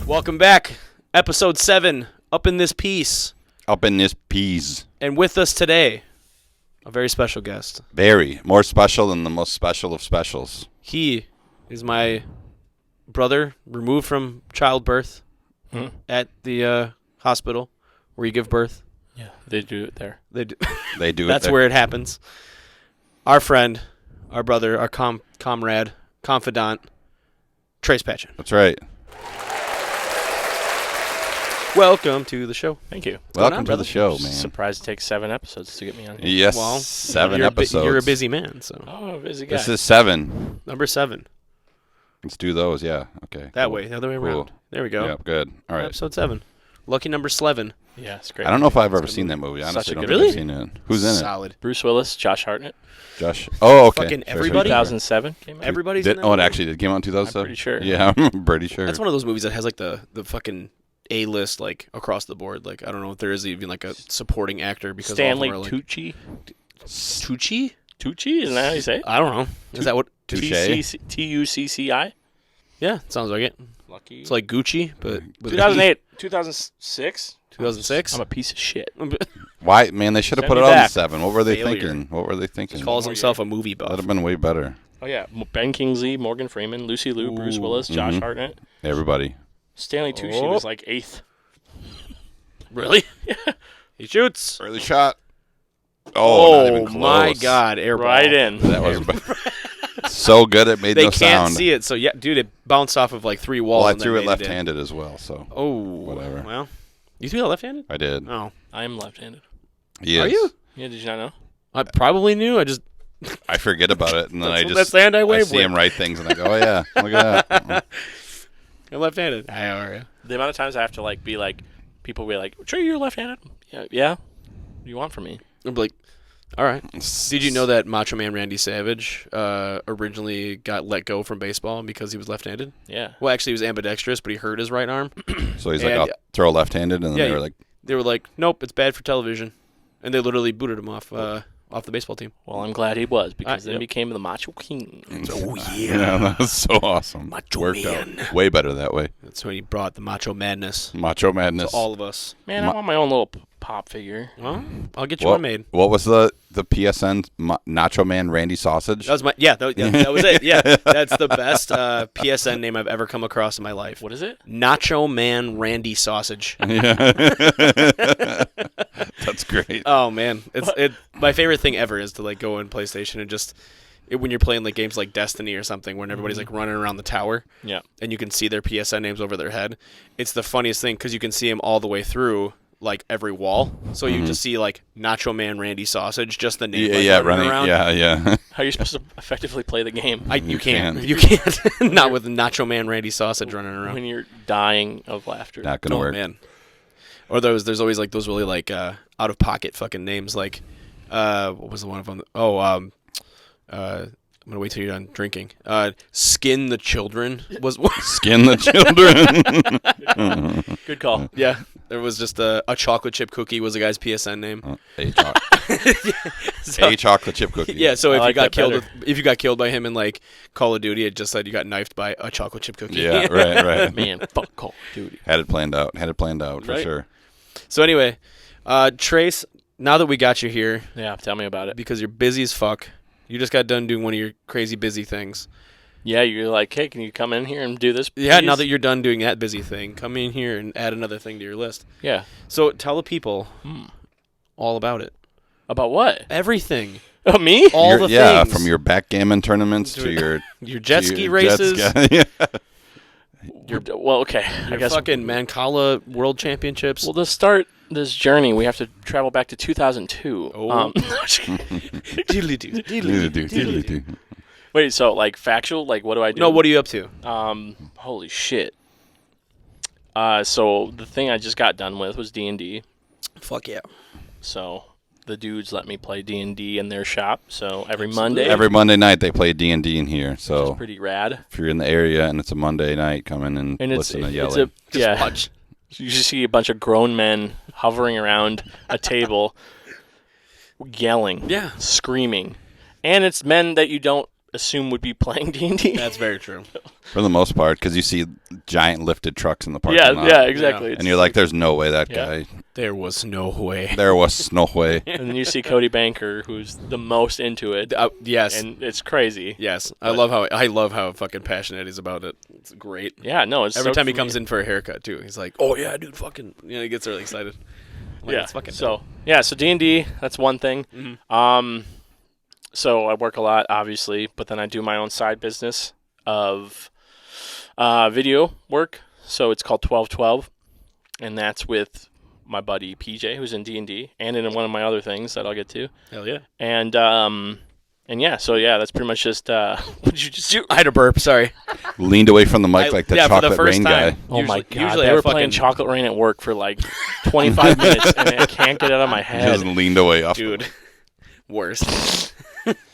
Welcome back. Episode 7, Up in This Piece. Up in this peas. And with us today, a very special guest. Very. More special than the most special of specials. He is my brother, removed from childbirth at the hospital where you give birth. Yeah, they do it there. They do. They do it That's there. where it happens. Our friend, our brother, our comrade, confidant, Trayc Patchin. That's right. Welcome to the show. Thank you. Welcome to the show, man. Surprised it takes 7 episodes to get me on here. Yes, Well, 7 you're episodes. You're a busy man, so. Oh, busy guy. This is 7. Number 7. Let's do those, yeah. Okay. That cool. way, the other way Cool. around. There we go. Yep, good. All right. Episode 7. Lucky number 11. Yeah, it's great. I don't know if I've ever seen that movie. Honestly, Such a I don't good think movie. I've seen it. Who's in it? Solid. Bruce Willis, Josh Hartnett. Josh. Oh, okay. Fucking Sure, everybody? 2007 came out. Everybody's in that Oh, it movie? actually did. Came out in 2007? I'm pretty sure. Yeah, I'm pretty sure. That's one of those movies that has like the fucking A-list like across the board. Like I don't know if there is even like a supporting actor because Stanley all of them are, like, Tucci. Tucci? Tucci? Isn't that how you say it? I don't know. Is that what? Touche. Tucci? Yeah, sounds like it. Lucky. It's like Gucci, but with 2008. 2006? 2006. I'm a piece of shit. Why? Man, they should have Send put me it on back. 7. What were they Failure. thinking? What were they thinking? Calls himself a movie That'd buff. have been way better. Oh, yeah. Ben Kingsley, Morgan Freeman, Lucy Liu, Bruce Willis, Josh Mhm. Hartnett. Everybody. Stanley Tucci Oh. was like 8th. Really? He shoots. Early shot. Oh, not even close. My God! Airball. Right in. That was so good it made They no can't sound. see it, so yeah, dude, it bounced off of like 3 walls. Well, I and then threw it made in. left-handed as well, so Oh, Whatever. Well, you threw it left-handed? I did. Oh, I am left-handed. He Are is. you? Yeah, did you not know? I probably knew. I just I forget about it, and then that's the hand I I wave see with. him write things, and I go, oh, yeah, look at that. I'm left-handed. How are you? The amount of times I have to like be like, people be like, Trey, you're left-handed. Yeah. Yeah. What do you want from me? I'm like, all right. Did you know that Macho Man Randy Savage originally got let go from baseball because he was left-handed? Yeah. Well, actually, he was ambidextrous, but he hurt his right arm. So he's like, And- I'll throw left-handed, and then Yeah, they were like, They were like, nope, it's bad for television. And they literally booted him off the baseball team. Well, I'm glad he was because then yep. he became the Macho King. Oh, yeah, that was so awesome. Macho Worked Man. out way better that way. That's when he brought the Macho Madness Macho Madness. to all of us. Man, I want my own little pop figure. Well, I'll get you what, one made. What was the PSN Nacho Man Randy Sausage? That was my that was it. Yeah, that's the best PSN name I've ever come across in my life. What is it? Nacho Man Randy Sausage. Yeah. That's great. Oh man, it's my favorite thing ever is to like go in PlayStation and just when you're playing like games like Destiny or something when everybody's like running around the tower. Yeah. And you can see their PSN names over their head. It's the funniest thing because you can see them all the way through like every wall. So you just see like Nacho Man Randy Sausage, just the name. Yeah, like, running around. Yeah. How are you supposed to effectively play the game You can't. can't. You can't. Not with Nacho Man Randy Sausage running around. when you're dying of laughter? Not gonna Oh work. man. Or there's always like those really like out of pocket fucking names like what was the one of them? I'm gonna wait till you're done drinking. Skin the Children was Skin the children. Good call. yeah. There was just a chocolate chip cookie was the guy's PSN name. A chocolate chip cookie. Yeah, so I if like you got that killed better. if you got killed by him in like Call of Duty, it just said you got knifed by a chocolate chip cookie. Yeah, right. Man, fuck Call of Duty. Had it planned out for Right. sure. So anyway, Trayc, now that we got you here, Yeah, tell me about it. because you're busy as fuck, you just got done doing one of your crazy busy things. Yeah, you're like, hey, can you come in here and do this? Yeah, now please? that you're done doing that busy thing, come in here and add another thing to your list. Yeah. So tell the people all about it. About what? Everything. Oh, me? All the Yeah, things. from your backgammon tournaments to your Your jet to ski your races, jet ski- yeah. Well, okay. I your guess. fucking Mancala World Championships. Well, to start this journey, we have to travel back to 2002. Oh. Wait, so like factual? Like, what do I do? No, what are you up to? Holy shit. So the thing I just got done with was D&D. Fuck yeah. So the dudes let me play D&D in their shop. So every Monday, Every Monday night they play D&D in here. which So is pretty rad. if you're in the area and it's a Monday night, come in and And listen to it's yelling. yeah. Watch. You just see a bunch of grown men hovering around a table, yelling, Yeah. screaming, and it's men that you don't assume would be playing D&D. That's very true. For the most part, because you see giant lifted trucks in the parking Yeah, lot. yeah, exactly. And you're like, there's no way that Yeah. guy. There was no way. There was no way. And then you see Cody Banker, who's the most into it. Yes. And it's crazy. Yes. I love how fucking passionate he's about it. It's great. Yeah, no, it's Every so time he for comes me. in for a haircut too, he's like, "Oh yeah, dude, fucking," he gets really excited. I'm like, Yeah. it's fucking So D&D, that's one thing. Mhm. So I work a lot, obviously, but then I do my own side business of video work. So it's called 1212, and that's with my buddy PJ, who's in D&D, and in one of my other things that I'll get to. Hell yeah. And yeah, so yeah, that's pretty much just what did you just do? I had a burp. Sorry. Leaned away from the mic like the for chocolate the first rain time. guy. Oh my Usually- god, usually they I were playing fucking- Chocolate Rain at work for like 25 minutes, and I can't get it out of my head. Just leaned away off. Dude. Worst.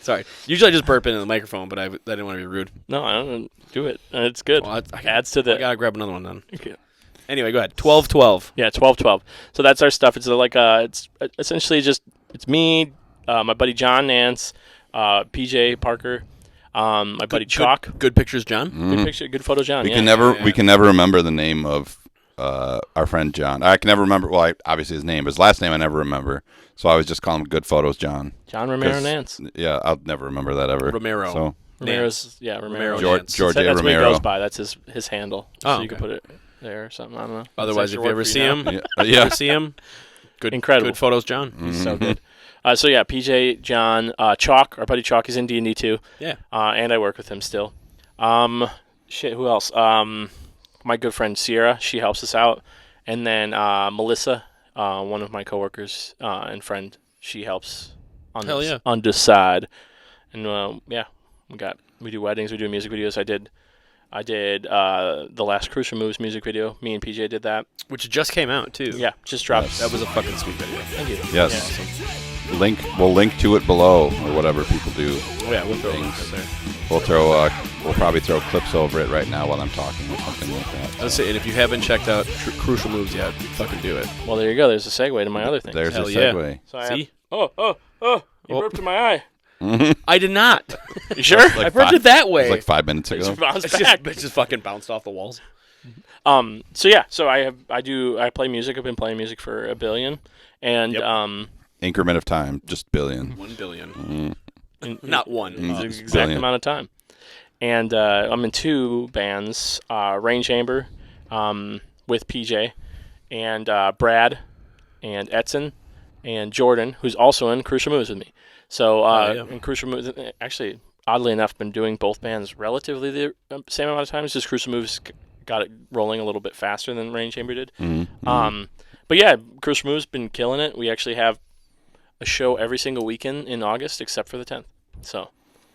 Sorry. Usually I just burp into the microphone, but I didn't want to be rude. No, I don't do it. It's good. Well, Adds to I the gotta grab another one then. Okay. Anyway, go ahead. 12-12. Yeah, 12-12. So that's our stuff. It's like it's essentially just it's me, my buddy John Nance, PJ Parker, my buddy Chalk. Good pictures, John. Good picture, good photo, John. We yeah. can never yeah. we can never remember the name of our friend John. I can never remember. Well, obviously his name, his last name I never remember. So I always just call him Good Photos John. John Romero 'Cause, Nance. Yeah, I'll never remember that ever. Romero. So Romero's Romero. Romero. George A. That's what he Romero. goes by. That's his handle. Oh, So you can okay. put it there or something. I don't know. Otherwise, if Extra you ever work for see now. him, Yeah. ever see him, good, Incredible. good photos, John. He's so good. So yeah, PJ, John, Chalk, our buddy Chalk is in D&D too. Yeah. And I work with him still. Who else? My good friend Sierra, she helps us out. And then Melissa, one of my coworkers and friend, she helps on Hell yeah. on this side. And yeah, we do weddings, we do music videos. I did the last Crucial Moves music video. Me and PJ did that. Which just came out too. Yeah, just dropped. That was a fucking sweet video. Thank you. Yes. Yeah. We'll link to it below or whatever people do. Oh yeah, we'll throw links up there. We'll probably throw clips over it right now while I'm talking or something like that. Let's say, and if you haven't checked out Crucial Moves yet, fucking do it. Well, there you go. There's a segue to my other thing. There's Hell a yeah. segue. So I See? have, you burped in my eye. I did not. You sure? Like I burped it that way. It was like 5 minutes ago. Just bounced It's back. just fucking bounced off the walls. So yeah, so I play music. I've been playing music for a billion, and Yep. Increment of time, just billion. 1 billion. Not one. it's the exact Billion. amount of time. And I'm in two bands, Rain Chamber, with PJ, and Brad, and Edson, and Jordan, who's also in Crucial Moves with me. So yeah. in Crucial Moves, actually, oddly enough, been doing both bands relatively the same amount of time. It's just Crucial Moves got it rolling a little bit faster than Rain Chamber did. But yeah, Crucial Moves been killing it. We actually have a show every single weekend in August, except for the 10th. So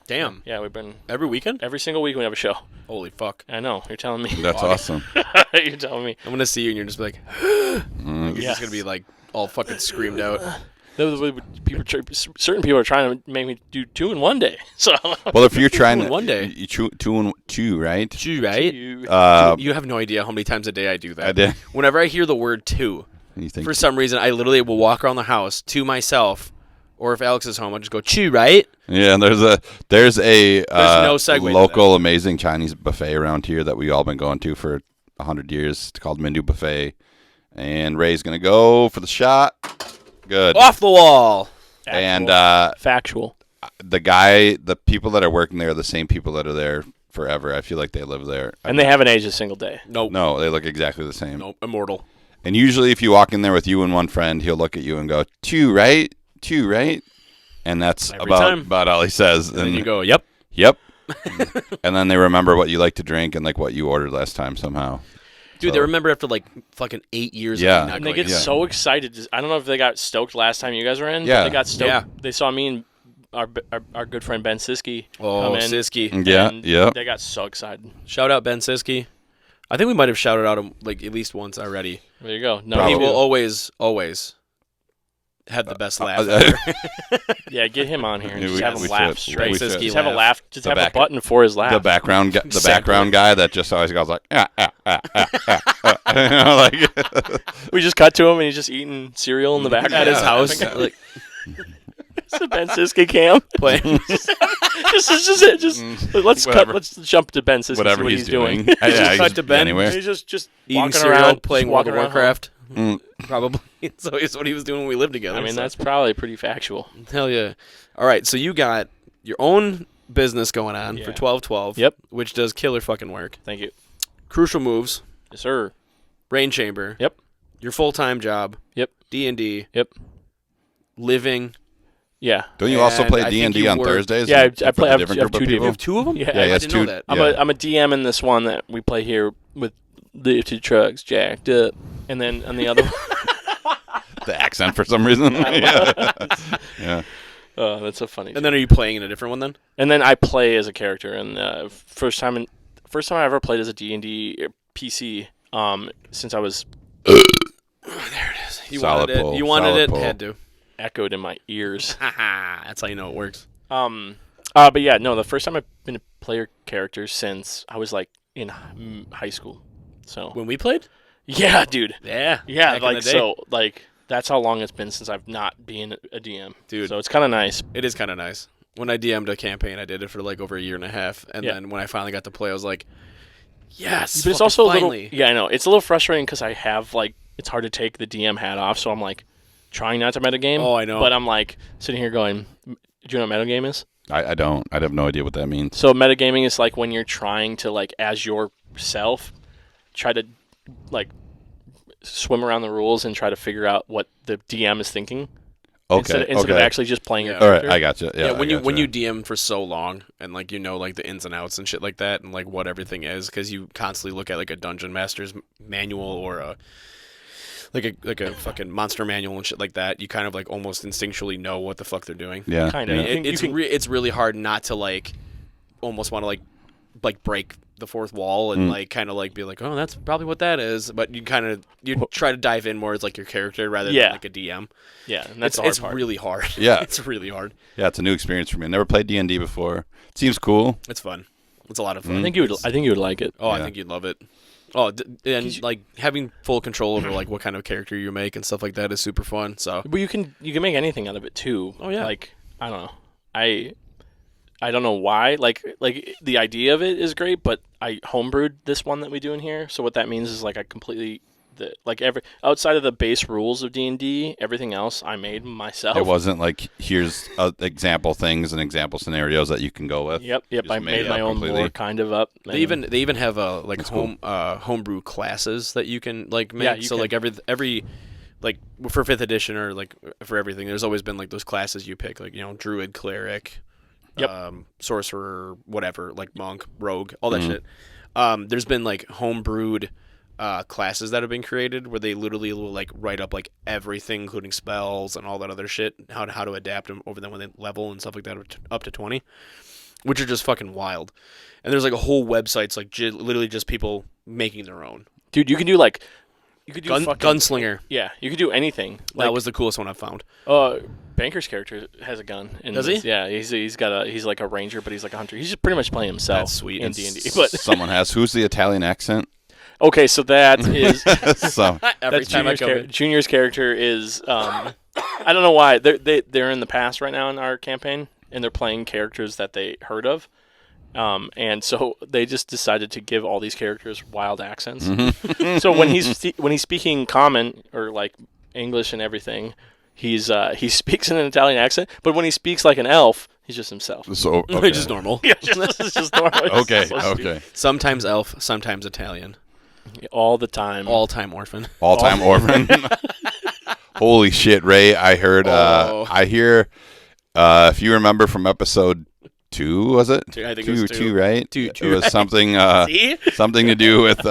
Damn. yeah, we've been Every weekend? every single week we have a show. Holy fuck. I know. You're telling me. That's awesome. You're telling me. I'm gonna see you and you're just like, Yeah. it's just gonna be like all fucking screamed out. Certain people are trying to make me do 2 in 1 day. So Well, if you're trying in one day. you two and two, right? Two, right? You have no idea how many times a day I do that. I did. Whenever I hear the word two, You think for some reason, I literally will walk around the house to myself, or if Alex is home, I'll just go, chew, right? Yeah, there's a no segue to local amazing Chinese buffet around here that we all been going to for 100 years. It's called Mindu Buffet, and Ray's gonna go for the shot. Good. Off the wall. And factual. the people that are working there are the same people that are there forever. I feel like they live there. And they haven't aged a single day. Nope. No, they look exactly the same. Nope. Immortal. And usually, if you walk in there with you and one friend, he'll look at you and go, two, right? Two, right? And that's Every time. about all he says. And then you go, yep. Yep. And then they remember what you like to drink and like what you ordered last time somehow. Dude, So- they remember after like fucking 8 years Yeah. of me not And they going get in. so excited. I don't know if they got stoked last time you guys were in. Yeah. But they got stoked. Yeah. They saw me and our good friend Ben Siski Oh, come in. Siski. Yeah, and yeah. They got so excited. Shout out Ben Siski. I think we might have shouted out him like at least once already. There you go. No, He Probably. will always have the best laugh ever. Yeah, get him on here and Yeah, just we- have him we laugh should. straight. We Just should. have a laugh. Just The have back- a button for his laugh. The background Exactly. guy that just always goes like, You know, like We just cut to him and he's just eating cereal in the back At his house. laughing. Like, It's a Ben Siskey cam. Playing. Let's jump to Ben Siskey. Whatever See what he's doing. Yeah, cut to Ben. anywhere. He's just Eating walking cereal, around, playing just World of walking around Warcraft. Mm. Probably. So it's what he was doing when we lived together. I mean, so. that's probably pretty factual. Hell yeah. All right, so you got your own business going on for 1212. Yep. Which does killer fucking work. Thank you. Crucial Moves, Yes, sir. Rain Chamber. Yep. Your full-time job. Yep. D&D. Yep. Living. Yeah. Don't you also And play I think D&D you on were- Thursdays? Yeah, with I play. a I have different group of two people? You have two of them? Yeah, Yeah, I it's didn't two. know that. I'm a DM in this one that we play here with the two trucks jacked up, and then on the other one. The accent for some reason. Yeah. Oh, that's so funny. And then are you playing in a different one then? And then I play as a character, and first time I ever played as a D&D PC. Since I was There it is. You Solid wanted pull, it. You wanted solid it. pull. Had to. echoed in my ears. Haha. That's how you know it works. But yeah, no, the first time I've been a player character since I was like in high school. So When we played? yeah, dude. Yeah. Yeah, back in like the day. so, like that's how long it's been since I've not been a DM, Dude. So it's kind of nice. It is kind of nice. When I DM'd a campaign, I did it for like over a year and a half. And Yeah. then when I finally got to play, I was like, yes. But it's fucking also a finally. little. Yeah, I know it's a little frustrating because I have like it's hard to take the DM hat off, so I'm like trying not to metagame. Oh, I know. But I'm like sitting here going, do you know what metagame is? I don't. I have no idea what that means. So metagaming is like when you're trying to like as yourself try to like swim around the rules and try to figure out what the DM is thinking. Okay. Instead of actually just playing your Yeah. All right, character. I gotcha. Yeah, when I you gotcha. when you DM for so long and like you know like the ins and outs and shit like that and like what everything is because you constantly look at like a dungeon master's manual or a fucking monster manual and shit like that, you kind of like almost instinctually know what the fuck they're doing. Yeah. Kinda. yeah. You can- It's really hard not to like almost want to like break the fourth wall and like kind of like be like, oh, that's probably what that is, but you try to dive in more as like your character rather Yeah. than like a DM. Yeah, and that's the hard It's part. really hard. Yeah. It's really hard. Yeah, it's a new experience for me. I never played D&D before. It seems cool. It's fun. It's a lot of fun. I think you would like it. Oh, I Yeah. think you'd love it. Oh, and like having full control over like what kind of character you make and stuff like that is super fun. So But you can make anything out of it too. Oh, yeah. Like I don't know. I don't know why. Like the idea of it is great, but I homebrewed this one that we do in here. So what that means is like I completely every outside of the base rules of D&D, everything else I made myself. It wasn't like here's example things and example scenarios that you can go with. Yep. Just I made it made my up own completely. lore kind of up. they even have a like homebrew classes that you can like make. Yeah, you so can. like every like for 5th edition or like for everything, there's always been like those classes you pick, like druid, cleric, Yep. sorcerer, whatever, like monk, rogue, all that shit. There's been like homebrewed classes that have been created where they literally will like write up like everything, including spells and all that other shit, how to adapt them over them when they level and stuff like that up to 20, which are just fucking wild. And there's like a whole website's like literally just people making their own. Dude, you could do fucking Gunslinger. Yeah, you could do anything. That was the coolest one I've found. Banker's character has a gun. Does he? Yeah, he's like a ranger, but he's like a hunter. He's just pretty much playing himself. That's sweet. in And D&D. But Someone has. Who's the Italian accent? okay, so that is So Every that's time I Junior's, come in. Junior's character is I don't know why they're in the past right now in our campaign, and they're playing characters that they heard of. And so they just decided to give all these characters wild accents. So when he's speaking common or like English and everything, he speaks in an Italian accent. But when he speaks like an elf, he's just himself. so okay. Just normal. Yeah, it's just normal. It's Okay, so stupid. okay. Sometimes elf, sometimes Italian. All the time. All-time orphan. All-time orphan. Holy shit, Ray! I heard. I hear. If you remember from episode 2, was it? I think it was two. Right? Two, It was something. See? Something to do with.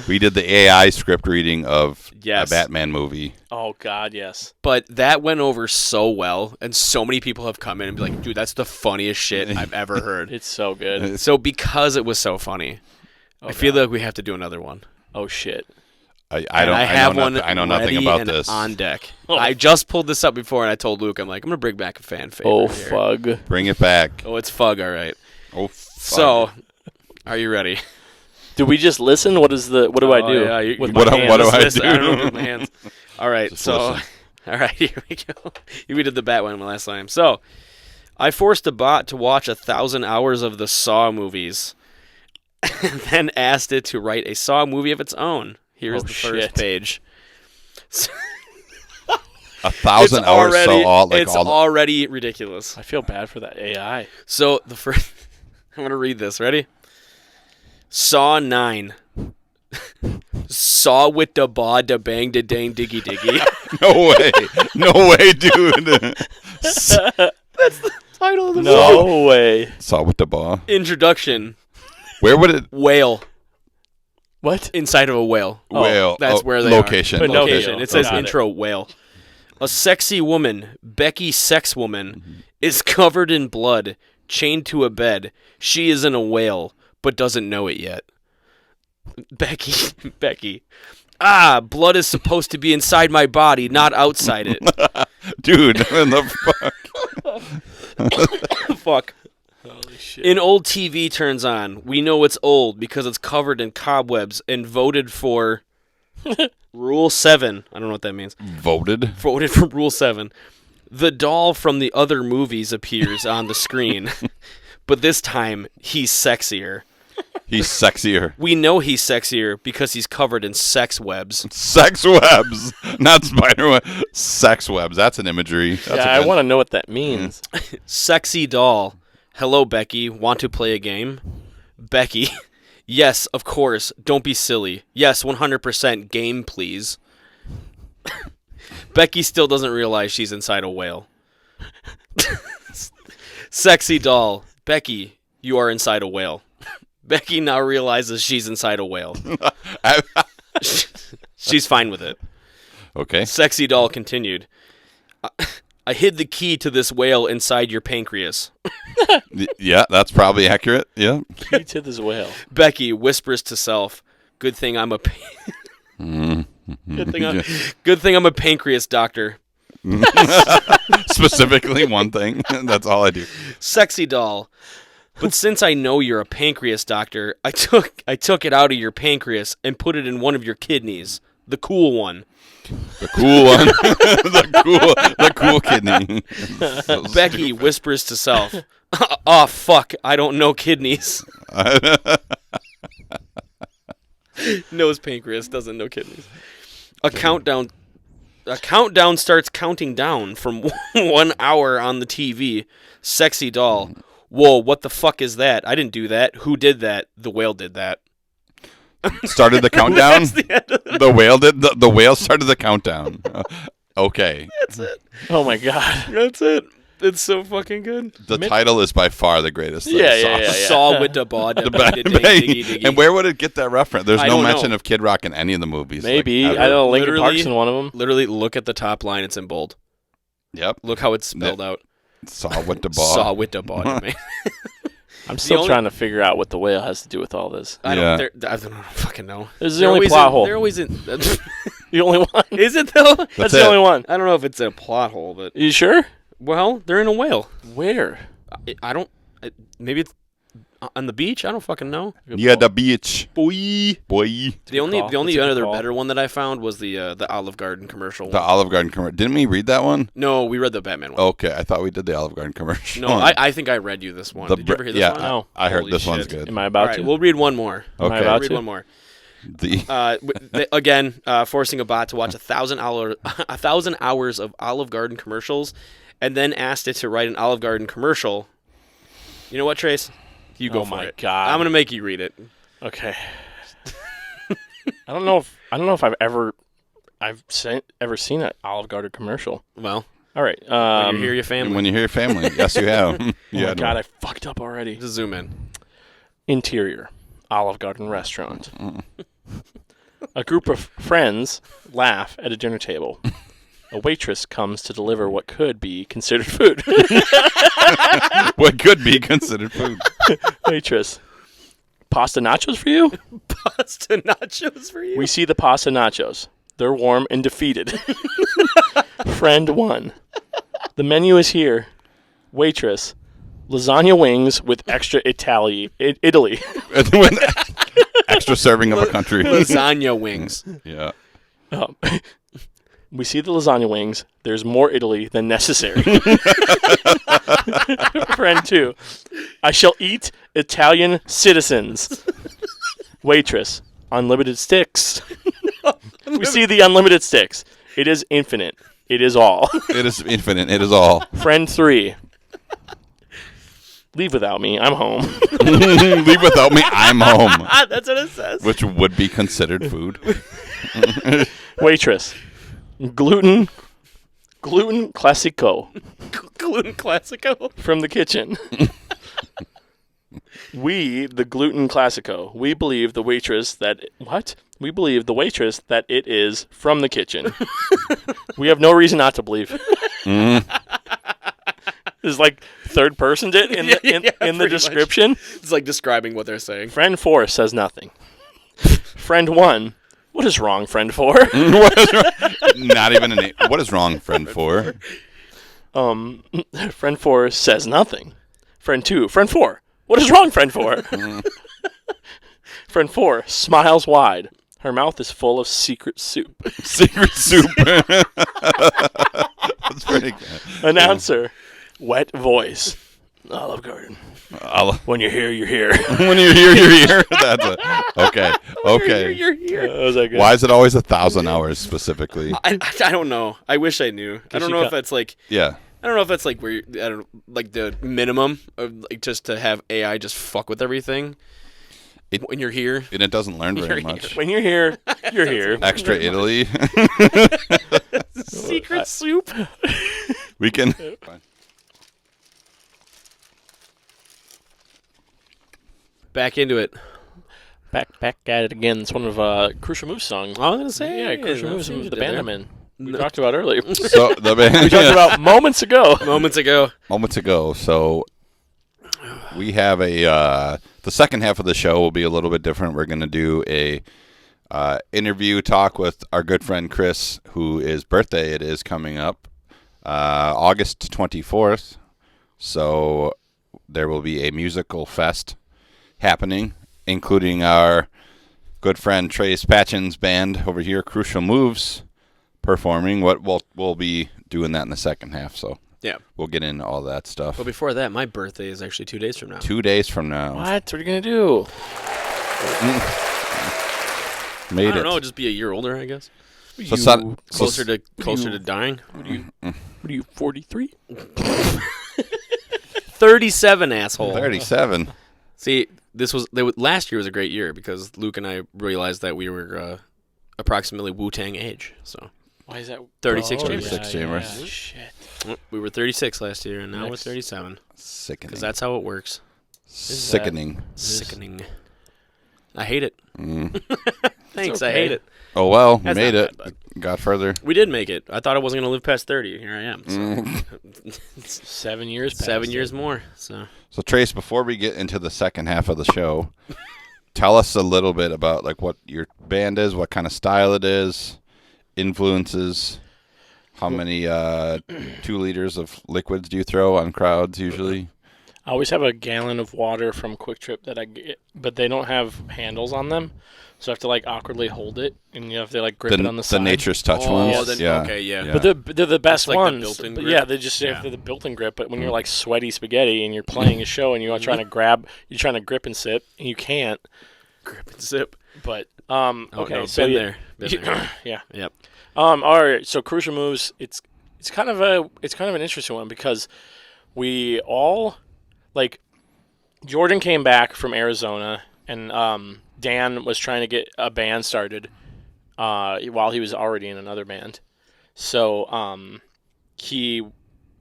We did the AI script reading of Yes. a Batman movie. Oh God, yes. But that went over so well, and so many people have come in and be like, dude, that's the funniest shit I've ever heard. It's so good. So because it was so funny, I feel like we have to do another one. Oh shit. I know nothing ready about and this. on deck. Oh. I just pulled this up before, and I told Luke, I'm like, I'm going to bring back a fan favorite Oh here. fug. Bring it back. Oh, it's Fug, all right. Oh, So, are you ready? Do we just listen? What do I do? Yeah, with what my do hands? I Listen, do? I don't know with my hands. All right, Just so listen. All right, here we go. We did the bat one last time. So, I forced a bot to watch 1,000 hours of the Saw movies, and then asked it to write a Saw movie of its own. Here's the first page. 1,000 hours, it's already ridiculous. I feel bad for that AI. So the first, I'm gonna read this. Ready? Saw 9. Saw with da ba da bang da dang diggy diggy. No way, dude. That's the title of the movie. No way. Saw with the ball. Introduction. Where would it? Whale. What? Inside of a whale. Whale. That's where they location. are. Pinocchio. Location. It says Got it. intro whale. A sexy woman, Becky Sex Woman, is covered in blood, chained to a bed. She is in a whale, but doesn't know it yet. Becky. Blood is supposed to be inside my body, not outside it. Dude, what the fuck? Fuck. Holy shit. An old TV turns on. We know it's old because it's covered in cobwebs and voted for Rule 7. I don't know what that means. Voted for Rule 7. The doll from the other movies appears on the screen, but this time he's sexier. He's sexier. We know he's sexier because he's covered in sex webs. Sex webs, not spider web. Sex webs. That's an imagery. That's I want to know what that means. Sexy doll. Hello, Becky. Want to play a game? Becky. Yes, of course. Don't be silly. Yes, 100% game, please. Becky still doesn't realize she's inside a whale. Sexy doll. Becky, you are inside a whale. Becky now realizes she's inside a whale. She's fine with it. Okay. Sexy doll continued. I hid the key to this whale inside your pancreas. Yeah, that's probably accurate. Yeah. Key to this whale. Becky whispers to self, good thing I'm a good thing I'm a pancreas doctor. Specifically one thing. That's all I do. Sexy doll. But since I know you're a pancreas doctor, I took it out of your pancreas and put it in one of your kidneys, the cool one. The cool one. the cool kidney. Becky whispers to self, "Oh fuck, I don't know kidneys." Knows pancreas, doesn't know kidneys. A countdown starts counting down from 1 hour on the TV. Sexy doll. Whoa, what the fuck is that? I didn't do that. Who did that? The whale did that. Started the countdown? That's the end of it. The whale did? The whale started the countdown. Okay. That's it. Oh my god. That's it. It's so fucking good. The title is by far the greatest. Yeah. Saw with the bod. And where would it get that reference? There's I no don't mention know. of Kid Rock in any of the movies. Maybe. Like, I know Linkin Literally- Park's in one of them. Literally, look at the top line. It's in bold. Yep. Look how it's spelled out. Saw with the ball. Saw with the bod, man. I'm still only- trying to figure out what the whale has to do with all this. I Yeah. don't fucking know. This is the only plot hole. They're always in. The only one. Is it though? That's it. the only one. I don't know if it's a plot hole, but You sure? well, they're in a whale. Where? I don't. Maybe it's on the beach. I don't fucking know. Yeah, the beach. Boy. The only call. That's a good other call. better one that I found was the Olive Garden commercial. The Olive Garden commercial. Didn't we read that one? No, we read the Batman one. Okay, I thought we did the Olive Garden commercial. No, I think I read you this one. Did you ever hear this one? No. I heard Holy this one's shit. good. Am I All about right, to? we'll read one more. Am I Okay. about Read to? one more. The Again, forcing a bot to watch 1,000 hours of Olive Garden commercials, and then asked it to write an Olive Garden commercial. You know what, Trace? You go Oh for my it. God. I'm gonna make you read it. Okay. I don't know if I've ever seen an Olive Garden commercial. Well, All right. when you hear your family, when you hear your family, yes, you have. oh Yeah, my god, I fucked up already. just zoom in. Interior, Olive Garden restaurant. A group of friends laugh at a dinner table. A waitress comes to deliver what could be considered food. what could be considered food. Waitress. Pasta nachos for you? Pasta nachos for you. We see the pasta nachos. They're warm and defeated. Friend 1. The menu is here. Waitress. Lasagna wings with extra Italy. Extra serving of a country. Lasagna wings. Yeah. Um, We see the lasagna wings. There's more Italy than necessary. Friend 2. I shall eat Italian citizens. Waitress. Unlimited sticks. We see the unlimited sticks. It is infinite. It is all. It is infinite. It is all. Friend 3. Leave without me. I'm home. Leave without me. I'm home. That's what it says. Which would be considered food. Waitress. Gluten classico. Gluten classico. From the kitchen. We, the gluten classico, we believe the waitress that... What? We believe the waitress that it is from the kitchen. We have no reason not to believe. It's like third person did in the description. Much. It's like describing what they're saying. Friend 4 says nothing. Friend 1, what is wrong, friend 4? Not even a name. What is wrong, friend 4? Friend 4 says nothing. Friend 2, friend 4, what is wrong, friend 4? Friend 4 smiles wide. Her mouth is full of secret soup. Secret soup. That's pretty good. Announcer. Wet voice. Olive Garden. When you're here, you're here. When you're here, you're here. That's it. Okay. Okay. You're here. Was that good? Why is it always 1,000 hours specifically? I don't know. I wish I knew. I don't know if that's like. Yeah. I don't know if that's like where I don't like the minimum of like just to have AI just fuck with everything. When you're here, And it doesn't learn very You're much. When you're here, you're here. Extra Italy. secret soup. We can. Back into it. Back at it again. It's one of Crucial Moves songs. I was gonna say, Yeah, Crucial Moves, that's what the you did band there. I'm in. We talked about earlier. So the band, We talked about moments ago. Moments ago. moments ago. So we have the second half of the show will be a little bit different. We're going to do a interview talk with our good friend Kris, whose birthday it is coming up, August 24th. So there will be a musical fest happening, including our good friend Trayc Patchin's band over here, Crucial Moves, performing. What we'll be doing that in the second half. So Yeah. we'll get into all that stuff. But before that, my birthday is actually 2 days from now. 2 days from now. What are you going to do? Made I don't it. know. Just be a year older, I guess. So Closer to dying. What are you, 43? 37, asshole. 37. See, last year was a great year because Luke and I realized that we were approximately Wu-Tang age. So Why is that? 36 Oh, chambers. 36 chambers. Yeah, shit. We were 36 last year, and now we're Next. 37 Sickening. because that's how it works. Sickening. Sickening. I hate it. Mm. Thanks, okay. I hate it. Oh, well, That's made not it. bad, Got further. We did make it. I thought I wasn't going to live past 30. Here I am. So. 7 years past 7 it. years more. So So, Trayc, before we get into the second half of the show, tell us a little bit about like what your band is, what kind of style it is, influences, how many 2 liters of liquids do you throw on crowds usually? I always have a gallon of water from Quick Trip that I get, but they don't have handles on them. So I have to like awkwardly hold it, and you have to like grip it on the side. The Nature's Touch ones. then, Yeah. okay, yeah. But they're the best like the ones. built-in But grip? yeah, they just have the built-in grip. But when you're like sweaty spaghetti and you're playing a show and you're trying to you're trying to grip and sip, and you can't. grip and sip. But Oh, okay, no, so been yeah, there. Been there. yeah. Yep. All right. So Crucial Moves, it's kind of an interesting one because we all like Jordan came back from Arizona and Dan was trying to get a band started while he was already in another band. So he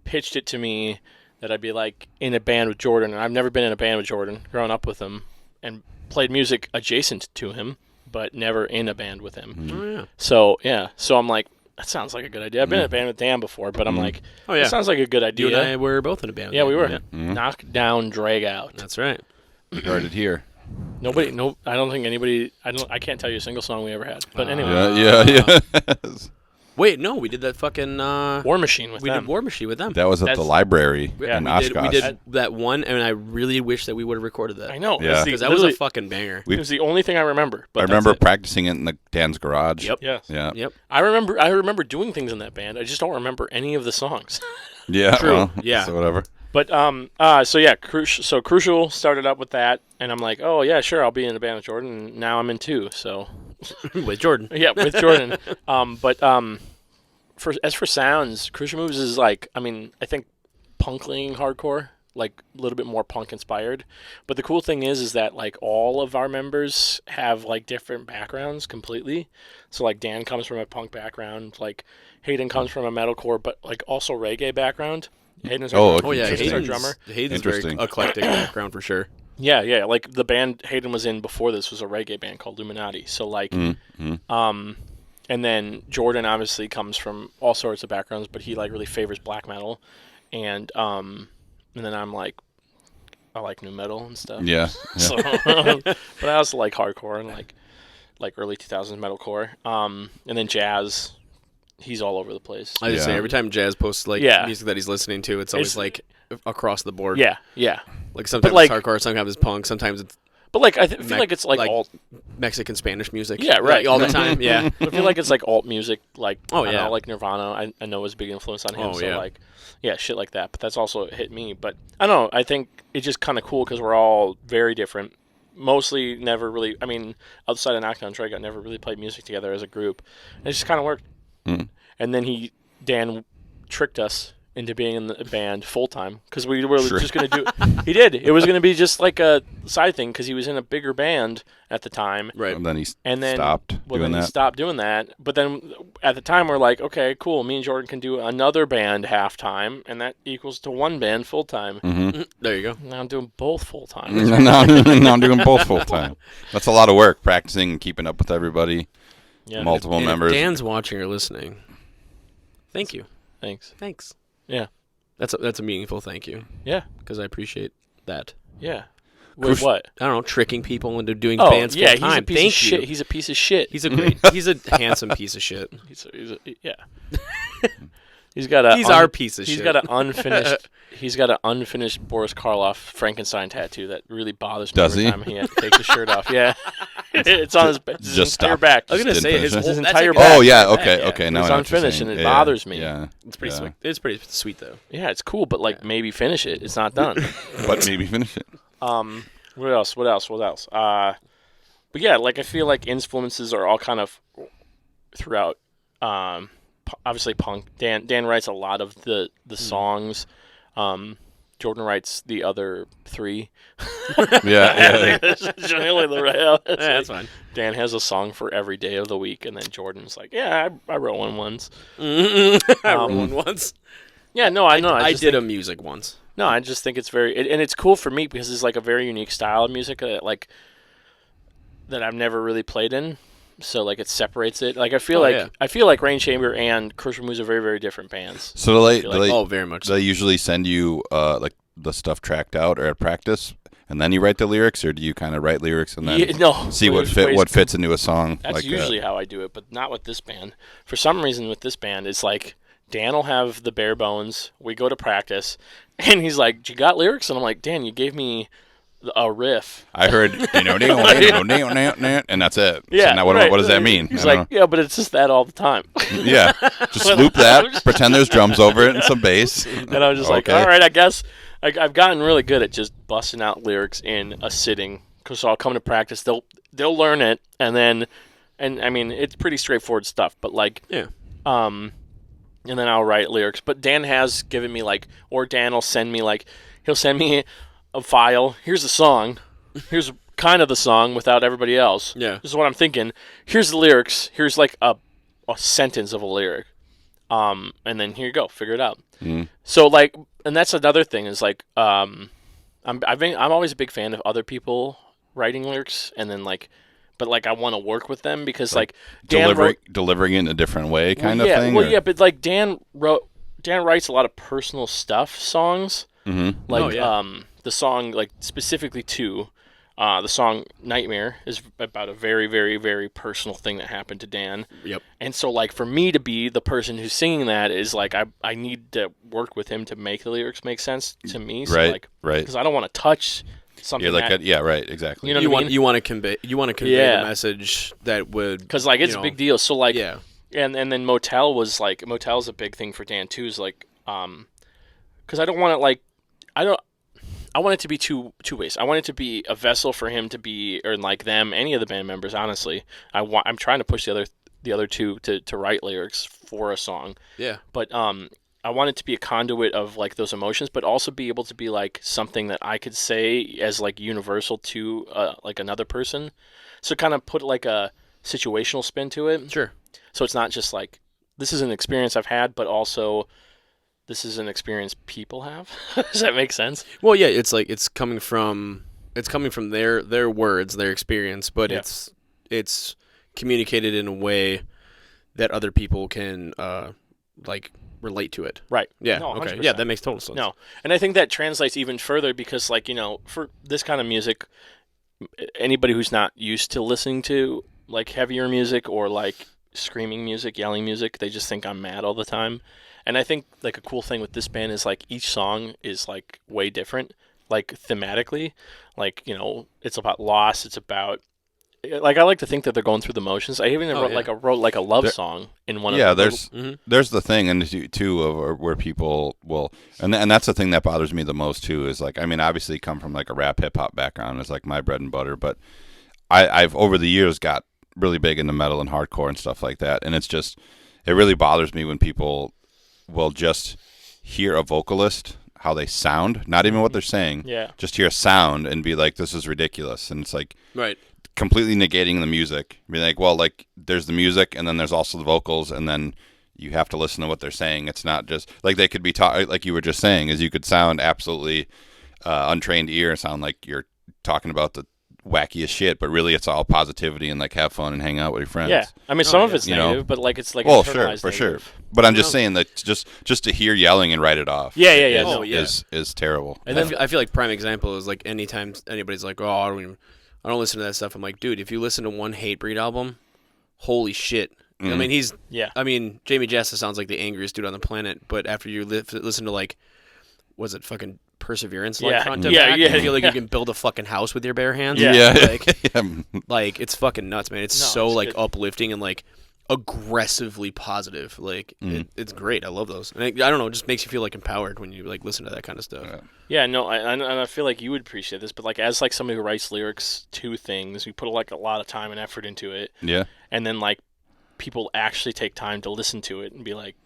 pitched it to me that I'd be like in a band with Jordan, and I've never been in a band with Jordan, growing up with him, and played music adjacent to him, but never in a band with him. Oh, yeah. So I'm like, that sounds like a good idea. I've been in a band with Dan before, but I'm like, Oh, yeah. that sounds like a good You and I idea. were both in a band. Yeah, we were. Yeah. Knock down, drag out. That's right. You heard it here. I don't think anybody. I can't tell you a single song we ever had. But anyway, Yeah. Wait, no, we did that fucking War Machine with we them. did War Machine with them. That was at the library Yeah, in we Oshkosh. did that one, and I really wish that we would have recorded that. I know. Yeah. Because that was a fucking banger. It was the only thing I remember. But I remember practicing it in Dan's garage. Yep. Yes. Yeah. Yep. I remember doing things in that band. I just don't remember any of the songs. Yeah. True. Well, Yeah. So whatever. But Crucial started up with that, and I'm like, oh yeah, sure, I'll be in a band with Jordan. And now I'm in two. So With Jordan. yeah, with Jordan. As for sounds, Crucial Moves is like, I mean, I think punk-leaning hardcore, like a little bit more punk inspired. But the cool thing is that like all of our members have like different backgrounds completely. So like Dan comes from a punk background, like Hayden comes from a metalcore, but like also reggae background. Hayden's our Oh yeah, Hayden's our Hayden's drummer. Hayden's very Interesting. eclectic background for sure. Yeah. Like the band Hayden was in before this was a reggae band called Illuminati. So like, and then Jordan obviously comes from all sorts of backgrounds, but he like really favors black metal, and then I'm like, I like new metal and stuff. Yeah. So, but I also like hardcore and like early 2000s metalcore. And then jazz, he's all over the place. I just say Yeah. every time Jazz posts like Yeah. music that he's listening to, it's always like across the board. Yeah. Like sometimes like- it's hardcore, sometimes it's punk, sometimes it's But like I feel like it's like alt. Mexican Spanish music. Yeah, right. Like, all the time. Yeah. I feel like it's like alt music. Like Oh, I don't yeah. know, like Nirvana. I know was a big influence on him. Oh, So yeah. like, yeah, shit like that. But that's also hit me. But I don't know. I think it's just kind of cool because we're all very different. Mostly never really. I mean, outside of Knockdown Trayc, never really played music together as a group. And it just kind of worked. And then Dan tricked us into being in the band full time because we were just going to do. He did. It was going to be just like a side thing because he was in a bigger band at the time. Right. And then he Then stopped doing He that. stopped doing that. But then at the time we're like, okay, cool. Me and Jordan can do another band half time, and that equals to one band full time. There you go. Now I'm doing both full time. now I'm doing both full time. That's a lot of work, practicing and keeping up with everybody. Yeah. Multiple And if members. Dan's watching or listening, thank you. Thanks. Thanks. Yeah. That's a meaningful thank you Yeah. because I appreciate that. Yeah. Wait, what? I don't know, tricking people into doing Oh, bands yeah. full He's a time. piece Thank of you. shit. He's a piece of shit. He's a handsome piece of shit. Yeah. He's got a. He's our piece of He's shit. got an unfinished. He's got an unfinished Boris Karloff Frankenstein tattoo that really bothers me Does every he? time he takes his shirt off. Yeah, it's on his Just entire stop. back. I was gonna Didn't say his finish it. His that's entire like- back. Oh yeah, Yeah, okay, yeah. okay. Now It's I know what you're unfinished saying. and it Yeah, bothers me. Yeah, It's pretty yeah. sweet. It's pretty sweet though. Yeah, it's cool, but like maybe finish it. It's not done. But maybe finish it. What else? But yeah, like I feel like influences are all kind of throughout. Obviously, punk. Dan writes a lot of the songs. Jordan writes the other three. Yeah. It's really the right. Yeah, that's fine. Dan has a song for every day of the week, and then Jordan's like, "Yeah, I wrote one once." I wrote one once. Yeah, no, I know. I just did think- a music once. No, I just think it's and it's cool for me because it's like a very unique style of music that I've never really played in. So like it separates it. Like I feel like Rain Chamber and Crucial Moves are very, very different bands. So Oh, very much. do they usually send you like the stuff tracked out or at practice, and then you write the lyrics, or do you kind of write lyrics and then see what fits into a song? That's like usually how I do it, but not with this band. For some reason, with this band, it's like Dan will have the bare bones. We go to practice, and he's like, "You got lyrics?" And I'm like, "Dan, you gave me a riff." I heard, and that's it. Yeah. So now what does that mean? He's I don't like, "Yeah, but it's just that all the time." know. Yeah. Just loop that, pretend there's drums over it and some bass. And I was just like, Okay. all right, I guess I've gotten really good at just busting out lyrics in a sitting. Because I'll come to practice, they'll learn it, and I mean it's pretty straightforward stuff. But like, Yeah. and then I'll write lyrics. But Dan has given me or Dan will send me he'll send me a file. Here's the song. Here's kind of the song without everybody else. Yeah. This is what I'm thinking. Here's the lyrics. Here's like a sentence of a lyric. And then here you go. Figure it out. So and that's another thing is I'm always a big fan of other people writing lyrics, and then but I want to work with them because Dan delivering it in a different way, kind of yeah, thing. Well, yeah, but Dan writes a lot of personal stuff songs. Mm-hmm. The song specifically two. The song Nightmare is about a very, very, very personal thing that happened to Dan. Yep. And so, like, for me to be the person who's singing that is, like, I need to work with him to make the lyrics make sense to me. So, Right, like, right. Because I don't want to touch something You're like, yeah, right, exactly. You know what I mean? You want to convey Yeah. the message that would... Because, like, it's a big deal. So, like, yeah. and then Motel's a big thing for Dan, too, is, like, because I don't want to, like, I want it to be two ways. I want it to be a vessel for him to be, or like them, any of the band members. Honestly, I'm trying to push the other two to write lyrics for a song. Yeah. But I want it to be a conduit of like those emotions, but also be able to be like something that I could say as like universal to like another person. So kind of put like a situational spin to it. Sure. So it's not just like this is an experience I've had, but also this is an experience people have. Does that make sense? Well, yeah, it's like it's coming from their words, their experience, but Yeah. it's communicated in a way that other people can like relate to it. Right. Yeah. No, okay. 100%. Yeah, that makes total sense. No, and I think that translates even further because, like, you know, for this kind of music, anybody who's not used to listening to like heavier music or like screaming music, yelling music, they just think I'm mad all the time. And I think like a cool thing with this band is like each song is like way different, like thematically. Like, you know, it's about loss. It's about like I like to think that they're going through the motions. I even wrote a love song in one of yeah, the there's the thing, and too, of where people will, and that's the thing that bothers me the most too. Is like, I mean, obviously, come from like a rap hip hop background. It's like my bread and butter. But I've over the years got really big into metal and hardcore and stuff like that, and it really bothers me when people will just hear a vocalist, how they sound, not even what they're saying. Yeah. Just hear a sound and be like, this is ridiculous, and it's like Right. completely negating the music. Be like, well, like there's the music and then there's also the vocals, and then you have to listen to what they're saying. It's not just like they could be like you were just saying, is you could sound absolutely untrained ear and sound like you're talking about the wackiest shit, but really it's all positivity and like have fun and hang out with your friends. Yeah, I mean some of it's You know? negative, but like it's like Well, sure, internalized for sure. negative. But I'm just saying that just to hear yelling and write it off. Yeah. Is, No. is terrible. And then I feel like prime example is like anytime anybody's like, oh, I don't listen to that stuff. I'm like, dude, if you listen to one Hatebreed album, holy shit. I mean, Jamie Jasta sounds like the angriest dude on the planet, but after you listen to like, was it fucking Perseverance? Yeah. Front to Yeah, back, yeah, you feel like yeah. you can build a fucking house with your bare hands. Yeah. Like it's fucking nuts, man. It's No, so it's like good. uplifting and like aggressively positive. Like it's great. I love those. And I don't know, it just makes you feel like empowered when you like listen to that kind of stuff. Yeah, no, and I feel like you would appreciate this, but like as like somebody who writes lyrics to things, we put like a lot of time and effort into it. Yeah. And then like people actually take time to listen to it and be like,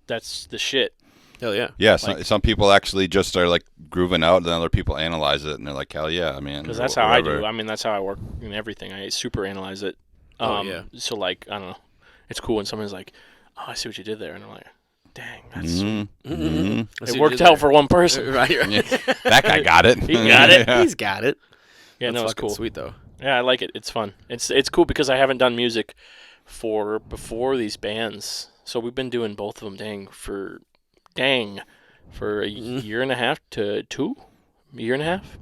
that's the shit. Hell yeah. Yeah, Like- some people actually just are like grooving out, and then other people analyze it, and they're like, "Hell yeah, man!" Because that's how I do. I mean, that's how I work in everything. I super analyze it. Yeah. So like, I don't know. It's cool when someone's like, "Oh, I see what you did there," and I'm like, "Dang, that's it worked out for one person." Right. That guy got it. He got it. Yeah. He's got it. Yeah, That's no, it's fucking cool. sweet though. Yeah, I like it. It's fun. It's cool because I haven't done music for before these bands. So we've been doing both of them for a year and a half to 2 year and a half.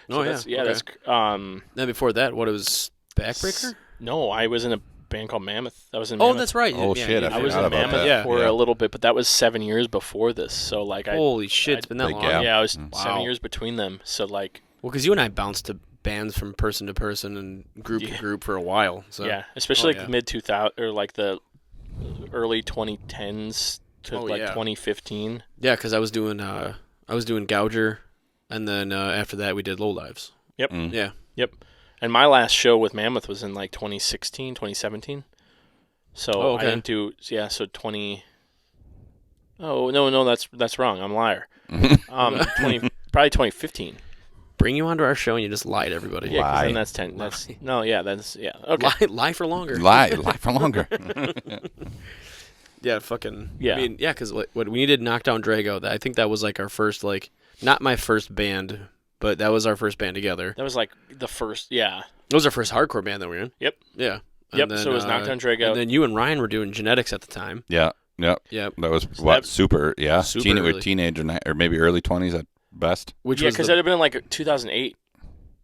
So Oh that's, yeah. that's Then before that, what it was Backbreaker? no, I was in a band called Mammoth. I was in Oh, Mammoth. that's right. Oh, shit, I was forgot in about Mammoth that. for Yeah. a little bit, but that was 7 years before this. So like Holy shit, it's been that Big long. gap. yeah, I was Wow. 7 years between them. So like Well, because you and I bounced to bands from person to person and group to group for a while. So yeah, especially Oh, like yeah. mid 2000 or like the early 2010s to Oh, like yeah. 2015. Yeah, because I was doing Gouger, and then after that we did Lowlives. Yep. Yeah. Yep. And my last show with Mammoth was in like 2016, 2017. So Oh, okay. I didn't do so 20. Oh no, that's wrong. I'm a liar. 20 probably 2015. Bring you onto our show and you just lie to everybody. Yeah, 'cause Lie. then that's 10. That's no, yeah, that's yeah. Okay. Lie for longer. Lie for longer. Yeah, fucking. Yeah. I mean, yeah, because when we did Knockdown Drago, I think that was like our first, like, not my first band, but that was our first band together. That was like the first. Yeah. It was our first hardcore band that we were in. Yep. Yeah. Yep, so it was Knockdown Drago. And then you and Ryan were doing Genetics at the time. Yeah. Yep. That was that- super. Yeah. Super We're early. teenager or maybe early 20s at best. Which Yeah, was because the- that had been like 2008.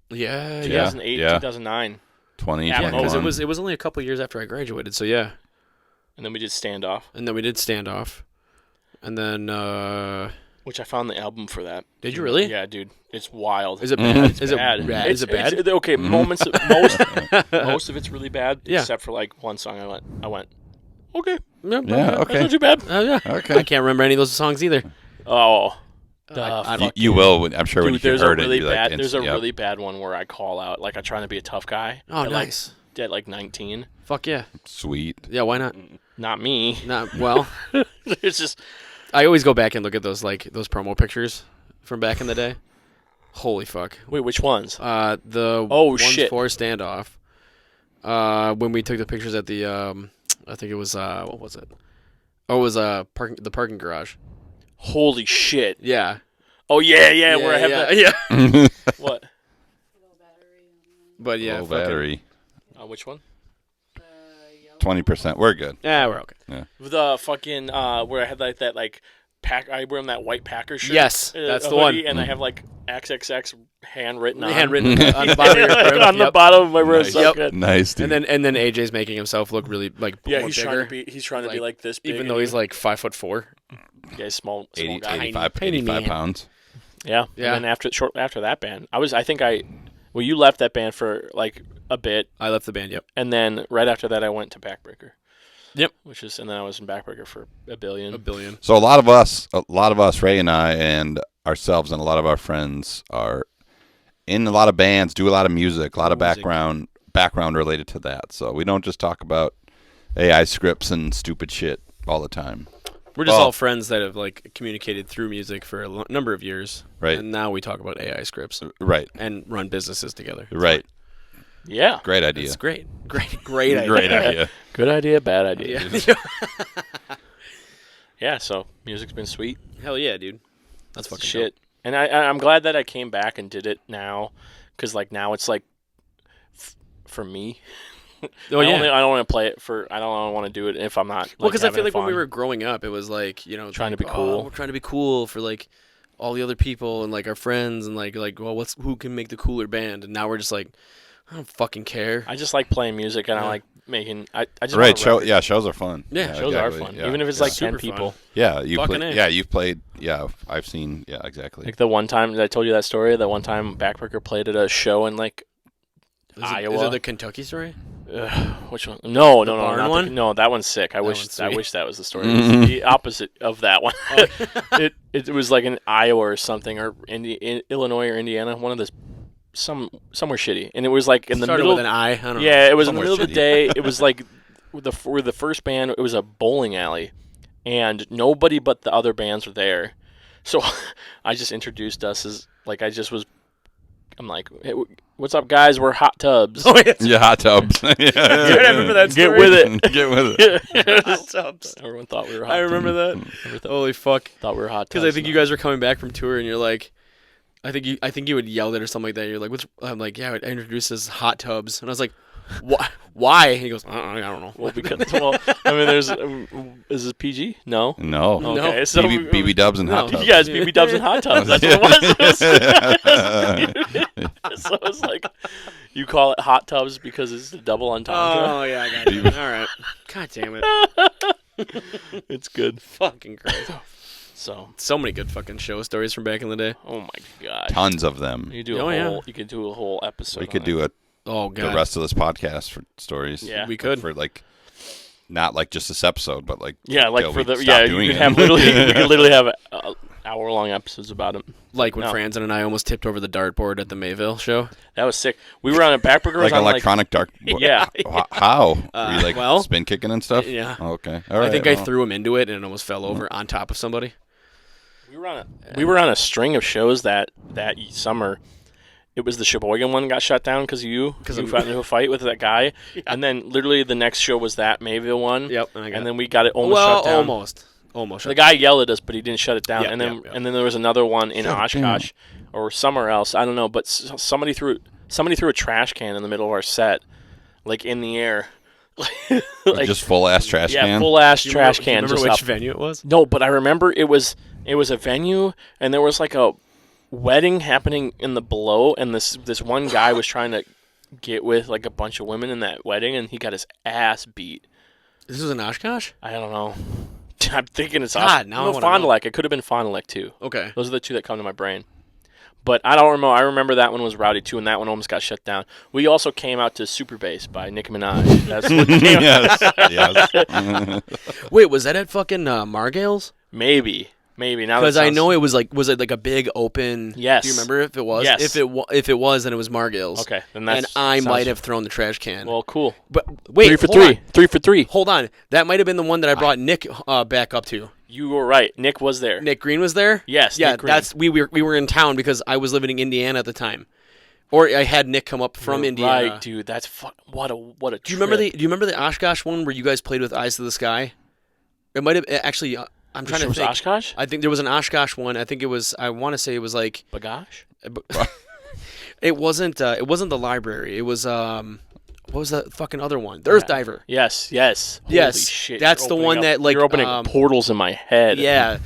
Yeah, 2008, yeah. 2009. 20, Yeah, 21. because it was only a couple years after I graduated. So yeah, And then we did Standoff, and then we did Standoff, and then which I found the album for that. did you really? Yeah, dude. It's wild. Is it bad? It's Is it bad. bad? Is it bad? Okay, moments. Most of it's really bad, Yeah. except for like one song. I went, okay, Yeah, that's okay. not too bad. Yeah. Okay. I can't remember any of those songs either. Oh, You will, I'm sure, when dude, you there's heard a really it. bad. There's a yep. really bad one where I call out, like I'm trying to be a tough guy. Oh, at, nice. At like 19. Fuck yeah. Sweet. Yeah, why not? Not me. Not well. It's just I always go back and look at those promo pictures from back in the day. Holy fuck. wait, which ones? The ones shit. for Standoff. When we took the pictures at the I think it was what was it? Oh, it was the parking garage. Holy shit. Yeah. Oh yeah. Where I have that. yeah. What? But yeah, Low fucking- battery. Which one? 20%. We're good. Yeah, we're okay. The fucking where I had like that like pack. I wear that white Packer shirt. Yes, that's a the one. hoodie, and I have like XXX handwritten on. Handwritten on the bottom of your brim. on the Yep. bottom of my wrist. Nice. So Yep. good. Nice, dude. And then AJ's making himself look really like Yeah, more he's bigger, trying to be like this big. even though he's like 5'4". yeah, he's small 80, guy. 85, tiny 85 man. pounds. Yeah. Yeah. And then shortly after that band, well, you left that band for like a bit, I left the band. Yep. and then right after that, I went to Backbreaker. Yep. And then I was in Backbreaker for a billion. A billion. So a lot of us, Ray and I, and ourselves, and a lot of our friends are in a lot of bands, do a lot of music, a lot of background related to that. So we don't just talk about AI scripts and stupid shit all the time. We're just Well- all friends that have like communicated through music for a number of years, Right. And now we talk about AI scripts Right. and run businesses together. Right. Yeah. Great idea. It's great idea. Great idea. Good idea, bad idea. Yeah. Yeah, so music's been sweet. Hell yeah, dude. That's fucking Shit. And I'm glad that I came back and did it now, because like now it's like for me. dope. Oh yeah. I don't want to play it for. I don't want to do it if I'm not. Well, because I having feel like when we fun. were growing up, it was like, you know, Trying to like, be cool. Oh, we're trying to be cool for like all the other people and like our friends and like well, who can make the cooler band? And now we're just like, I don't fucking care. I just like playing music and I Yeah. like making. I just Right. wanna record. Shows are fun. Yeah, Shows are exactly. fun, Yeah. even if it's Yeah. like 10 Super fun. people. Yeah, you Fucking played. A. Yeah, you've played. Yeah, I've seen. Yeah, exactly. Like the one time that I told you that story, that one time Backbreaker played at a show in like Is Iowa. it the Kentucky story? Which one? No, barn not one? no, that one's sick. I That wish one's I sweet. wish that was the story. It was the opposite of that one. it was like in Iowa or something, or in Illinois or Indiana, one of the somewhere shitty, and it was like in the Started middle. with an I. I don't know. Yeah, it was in the Somewhere middle of the shitty. day. It was like we're the first band. It was a bowling alley, and nobody but the other bands were there. So I just introduced us as like I'm like, hey, what's up, guys? We're Hot Tubs. Oh, yeah. Yeah, hot tubs. Yeah, I remember that Get story. with it. Get with it. Hot tubs. Everyone thought we were Hot I Tubs. remember that. Everyone Holy fuck. thought we were Hot Tubs. Because I think you guys were coming back from tour and you're like, I think you had yelled it or something like that. You're like, I'm like, yeah, I introduced as Hot Tubs, and I was like, why? And he goes, I don't know. Well, I mean, there's is this PG? No. No. No. Okay, so BB dubs and hot No. tubs. Yeah, it's BB Dubs and Hot Tubs. That's what it was. So it's like you call it Hot Tubs because it's the double entendre. Oh yeah, I got you. All right. God damn it. It's good. Fucking Christ. So many good fucking show stories from back in the day. oh my god, Tons of them. you do Oh, a yeah. whole. You could do a whole episode. We could on do it. Oh the god. rest of this podcast for stories. Yeah. We could. For like, not like just this episode, but like Yeah, like till for we the stop you doing could it. have literally we could literally have hour-long episodes about it. Like when No. Franzen and I almost tipped over the dartboard at the Mayville show. That was sick. We were on a Backbreaker. like was on electronic dark. Yeah. How? Were you like well, spin kicking and stuff? yeah. Oh, okay. All right. I think I well. threw him into it and it almost fell over on top of somebody. We were on a string of shows that summer. It was the Sheboygan one got shut down because you got into a fight with that guy, and then literally the next show was that Mayville one. Yep. And then we got it almost shut down. Almost. The guy yelled at us, but he didn't shut it down. Yeah, and then yeah, yeah. and then there was another one in Shut it Oshkosh or somewhere else. I don't know, but somebody threw a trash can in the middle of our set, like in the air. Like, just full ass trash yeah, can. full ass Do you trash remember can. which Just up. venue it was? No, but I remember it was a venue, and there was like a wedding happening in the below, and this one guy was trying to get with like a bunch of women in that wedding, and he got his ass beat. This was in Oshkosh? I don't know. I'm thinking it's God, now I no, wanna Fond du Lac. It could have been Fond du Lac too. Okay. Those are the two that come to my brain. But I don't remember. I remember that one was rowdy too, and that one almost got shut down. We also came out to Super Bass by Nicki Minaj. That's what came Yes. Wait, was that at fucking Margale's? Maybe. Now Because I know it was it like a big open? Yes. Do you remember if it was? Yes. If it was, then it was Margale's. Okay, then that's And I might have thrown the trash can. Well, cool. But wait, 3 for hold 3. on. 3 for 3. Hold on. That might have been the one that I brought Nick back up to. You were right. Nick was there. Nick Green was there? Yes. Yeah, Nick Green. we were in town because I was living in Indiana at the time. Or I had Nick come up from You're Indiana. Right, dude. That's what a Do you remember the Oshkosh one where you guys played with Eyes to the Sky? It might have actually I'm trying to was think. Oshkosh? I think there was an Oshkosh one. I think it was I want to say it was like Bagash? it wasn't the library. It was what was the fucking other one? The Earth Diver. Yes. Yes, Holy shit. that's You're the opening one up- that like you're opening portals in my head. Yeah,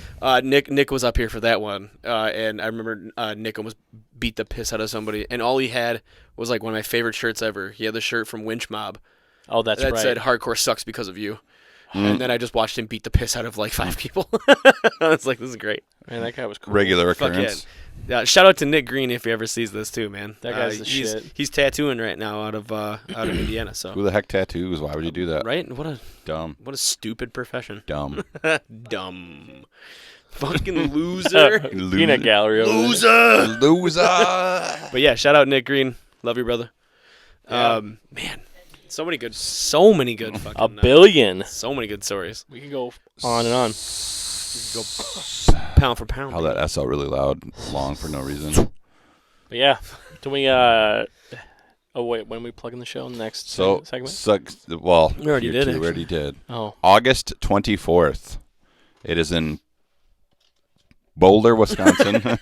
Nick was up here for that one, and I remember Nick almost beat the piss out of somebody, and all he had was like one of my favorite shirts ever. He had the shirt from Winch Mob Oh, that's that right. said "Hardcore sucks because of you," and then I just watched him beat the piss out of like 5 people. I was like, "This is great." Man, that guy was cool. Regular Fuck yeah. occurrence. Yeah, shout out to Nick Green if he ever sees this too, man. That guy's the he's, shit. He's tattooing right now out of Indiana. So Who the heck tattoos? Why would you do that? right, what a stupid profession. Dumb. Dumb, fucking loser, Peanut gallery over there. Loser. But yeah, shout out Nick Green. Love you, brother. Yeah. Man, so many good fucking. A billion. so many good stories. We can go on and on. Go pound for pound. How that S out really loud, long for no reason. But yeah. Can we oh wait, when we plug in the show next So, segment? well, We already here did, too, we already did. Oh. August 24th. It is in Boulder, Wisconsin.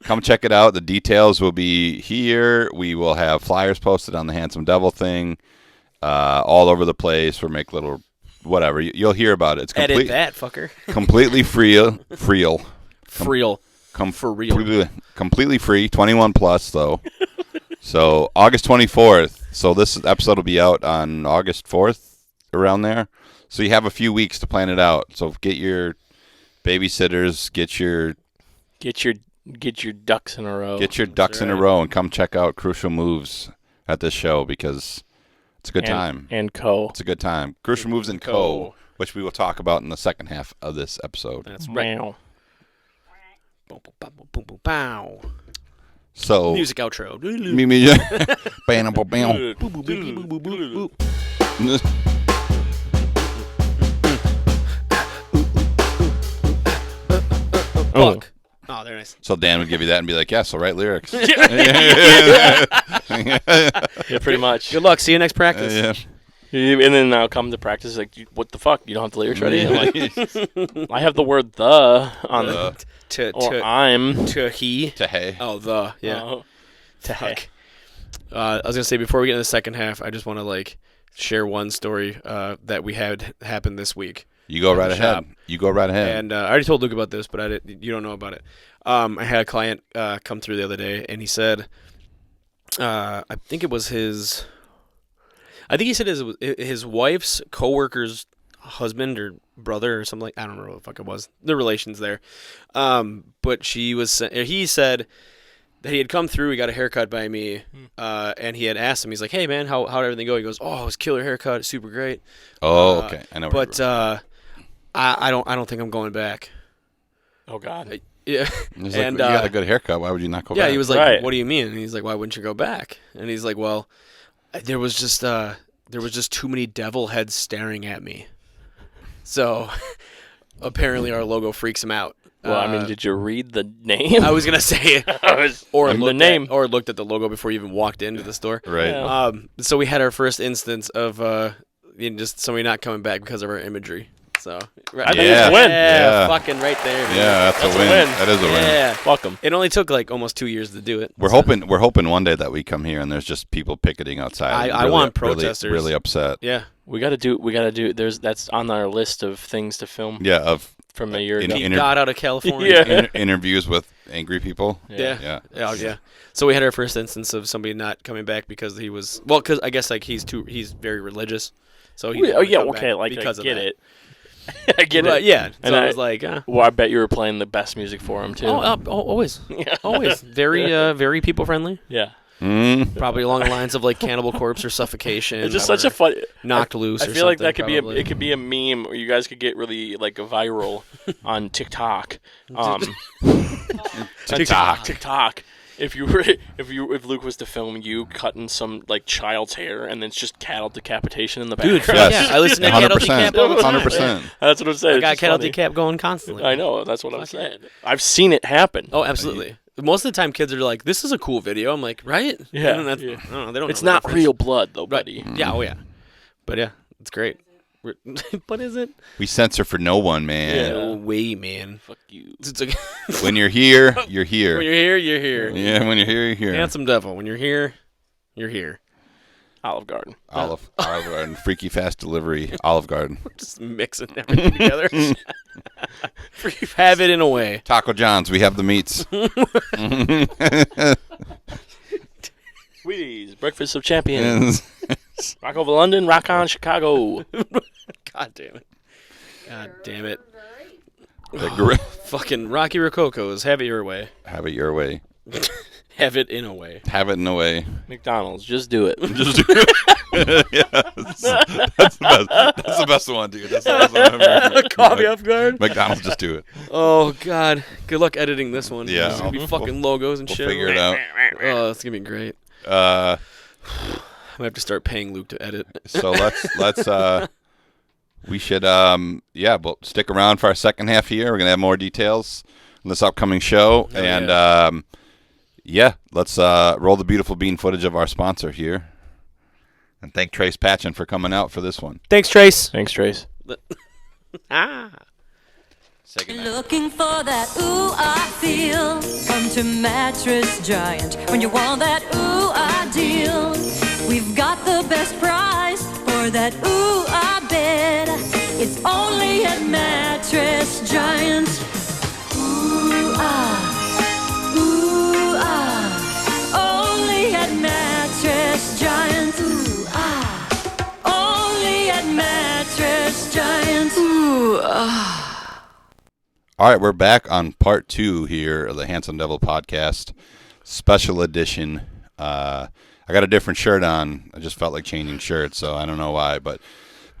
Come check it out. The details will be here. We will have flyers posted on the Handsome Devil thing all over the place. We'll make little whatever. You'll hear about it. It's Edit that, fucker. completely free. For real. Completely free. 21 plus though. So August 24th. So this episode will be out on August 4th, around there. So you have a few weeks to plan it out. So get your babysitters, get your ducks in a row. Get your ducks in a row and come check out Crucial Moves at this show because it's a good time. And Co. It's a good time. Crucial Moves and Co., which we will talk about in the second half of this episode. That's right. Wow. Boom, boom, bow, boom, boom, boom, bow. So Music outro. Bam, bam, bam. Boop, boop, boop, boop, boop, boop. Oh. Fuck. Oh, they're nice. So Dan would give you that and be like, "Yeah, so write lyrics." Yeah, pretty much. Good luck. See you next practice. Yeah. And then I'll come to practice like, what the fuck? You don't have the lyrics ready? I'm like, I have the word the on it. Or I'm. To he. To hey. Oh, the. Yeah. Oh. To heck. I was gonna say before we get into the second half, I just want to share one story that we had happen this week. You go right ahead. Shop. You go right ahead. And I already told Luke about this, but you don't know about it. I had a client come through the other day, and he said, I think it was his. I think he said his wife's coworker's husband or brother or something like. I don't remember what the fuck it was. The relations there, but he said that he had come through. He got a haircut by me, and he had asked him. He's like, "Hey man, how did everything go?" He goes, "Oh, it was killer haircut. It's super great." Oh, okay. I know. But I don't think I'm going back. Oh, God. Yeah. He's and you got a good haircut. Why would you not go back? he was like, Right. "What do you mean?" And he's like, "Why wouldn't you go back?" And he's like, "Well, there was just too many devil heads staring at me." So apparently our logo freaks him out. Well, I mean, did you read the name? I was gonna say it, or the name, or looked at the logo before you even walked into the store. Right. Yeah. So we had our first instance of just somebody not coming back because of our imagery. So I think it's a win. Yeah. Fucking right there. Man. Yeah, that's a win. That is a win. Yeah. Welcome. It only took almost 2 years to do it. We're hoping one day that we come here and there's just people picketing outside. I want protesters. Really upset. Yeah. We gotta do. That's on our list of things to film. Yeah, of from a year ago. He got out of California. Yeah. Interviews with angry people. Yeah. Yeah. Yeah. So we had our first instance of somebody not coming back because he was because I guess like he's very religious. So he didn't come okay, back like because I of get that. it. I get But it. yeah. So And I was like, well, I bet you were playing the best music for him too. always, always very people friendly. Yeah. Probably along the lines of like Cannibal Corpse or Suffocation. It's just such a fun. Knocked Loose. I or feel like something, that could probably. it could be a meme, or you guys could get really like viral on TikTok. TikTok. If Luke was to film you cutting some like child's hair and then it's just cattle decapitation in the background. Dude, yeah, I listen to cattle decap all the time. 100%. That's what I'm saying. I got It's cattle funny. decap going constantly. I know. That's what I'm saying. I've seen it happen. Oh, absolutely. Most of the time, kids are like, "This is a cool video." I'm like, "Right? Yeah. And I don't know. They don't. It's know the not difference. real blood though, Right. buddy. Yeah. Oh, yeah. But yeah, it's great. But is it? We censor for no one, man. No way, man. Fuck you. It's like, When you're here, you're here. when you're here, you're here. Yeah, when you're here, you're here. Handsome devil. When you're here, you're here. Olive Garden. Olive Garden, Freaky Fast Delivery, Olive Garden. Just mixing everything together. Have it in a way. Taco John's, we have the meats. Wheaties, Breakfast of Champions. Rock over London, rock on Chicago. God damn it. God damn it. The gr- Fucking Rocky Rococo's. Have it your way. have it your way. Have it in a way. Have it in a way. McDonald's, just do it. Just do it. Yes. That's the best. That's the best one, dude. That's the best one ever. Caught me off guard. McDonald's, just do it. Oh, God. Good luck editing this one. Yeah. There's going to be fucking logos and We'll shit. figure it out. Oh, it's going to be great. Uh, I might have to start paying Luke to edit. so we should well, stick around for our second half here. We're gonna have more details on this upcoming show, let's roll the beautiful bean footage of our sponsor here, and thank Trayc Patchin for coming out for this one. Thanks, Trace. Thanks, Trace. Say goodnight. Looking for that ooh I feel. Come to Mattress Giant when you want that ooh I deal. We've got the best price for that ooh I bed. It's only at Mattress Giant. Ooh ah, only at Mattress Giant. Ooh ah, only at Mattress Giant. Ooh ah. All right, we're back on part 2 here of the Handsome Devil podcast, special edition. I got a different shirt on. I just felt like changing shirts, so I don't know why. But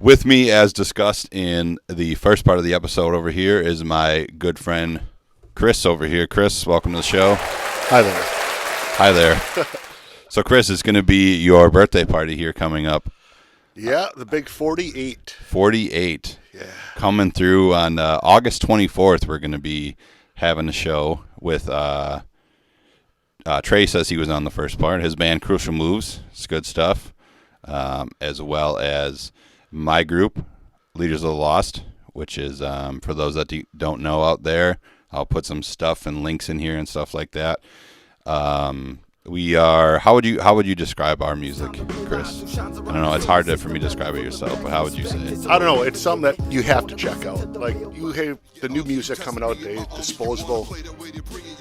with me, as discussed in the first part of the episode over here, is my good friend Kris over here. Kris, welcome to the show. Hi there. Hi there. So, Kris, it's going to be your birthday party here coming up. Yeah, the big 48. 48. Yeah. Coming through on August 24th, we're going to be having a show with Trey says he was on the first part. His band Crucial Moves. It's good stuff. As well as my group, Leaders of the Lost, which is, for those that don't know out there, I'll put some stuff and links in here and stuff like that. We are. How would you describe our music, Kris? I don't know. It's hard for me to describe it yourself, but how would you say it? I don't know. It's something that you have to check out. Like, you have the new music coming out today, disposable,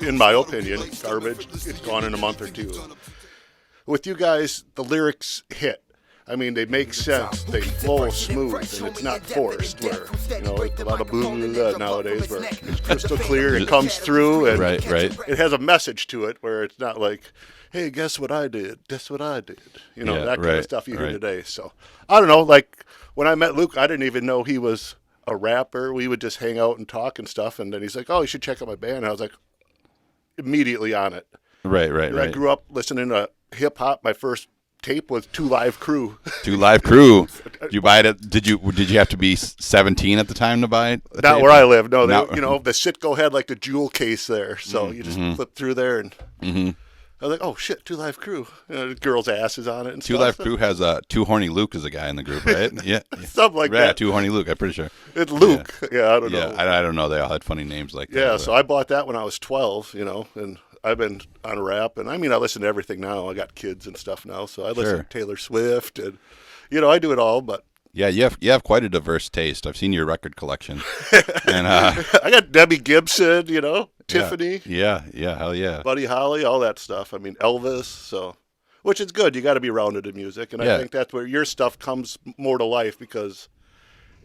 in my opinion, garbage. It's gone in a month or two. With you guys, the lyrics hit. I mean, they make sense. They flow smooth, and it's not forced. Where it's a lot of blah, blah, blah nowadays, where it's crystal clear. It comes through, and Right. it has a message to it. Where it's not like, "Hey, guess what I did? Guess what I did?" That kind of stuff you hear today. So I don't know. Like when I met Luke, I didn't even know he was a rapper. We would just hang out and talk and stuff, and then he's like, "Oh, you should check out my band." And I was like, immediately on it. Right. I grew up listening to hip hop. My first tape was Two Live Crew. Two Live Crew. Did you buy it? Did you have to be 17 at the time to buy it? Not where I live. No, Not- the Sitco had like the jewel case there, so you just flip through there, and I was like, "Oh shit, Two Live Crew." The girls' asses on it. And Two stuff. Live Crew has Two Horny Luke as a guy in the group, right? Yeah, Something like yeah, that. Two Horny Luke. I'm pretty sure. It's Luke. Yeah, I don't Yeah, know. I don't know. They all had funny names like that. Yeah, but- so I bought that when I was 12. And I've been on rap, and I mean, I listen to everything now. I got kids and stuff now, so I listen Sure. to Taylor Swift, and I do it all. But Yeah, you have quite a diverse taste. I've seen your record collection, and I got Debbie Gibson, Tiffany, yeah, hell yeah, Buddy Holly, all that stuff. I mean, Elvis, so which is good. You got to be rounded in music, and Yeah. I think that's where your stuff comes more to life because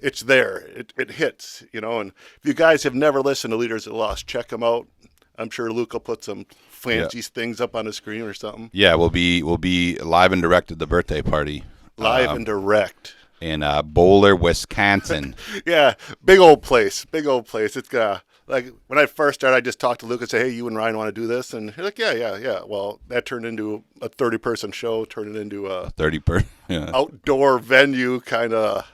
it's there. It hits, And if you guys have never listened to Leaders at Lost, check them out. I'm sure Luke will put some fancy things up on the screen or something. yeah. We'll be live and direct at the birthday party. Live and direct. In Boulder, Wisconsin. Yeah, big old place. It's like when I first started, I just talked to Luke and say, "Hey, you and Ryan want to do this?" And he's like, "Yeah." Well, that turned into a 30-person show, turned it into a 30 yeah. outdoor venue kind of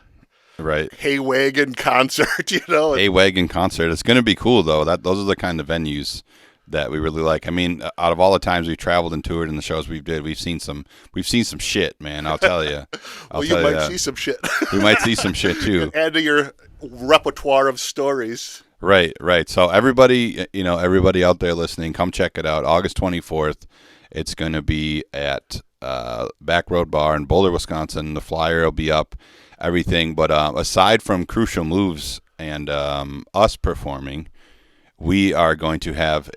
Right. hay wagon concert. A wagon concert. It's going to be cool though. Those are the kind of venues that we really like. I mean, out of all the times we've traveled and toured and the shows we've seen some shit, man. I'll tell you. Well, you might see some shit. We might see some shit too. Add to your repertoire of stories. Right. So everybody out there listening, come check it out. August 24th. It's going to be at Back Road Bar in Boulder, Wisconsin. The flyer will be up, everything. But aside from Crucial Moves and us performing, we are going to have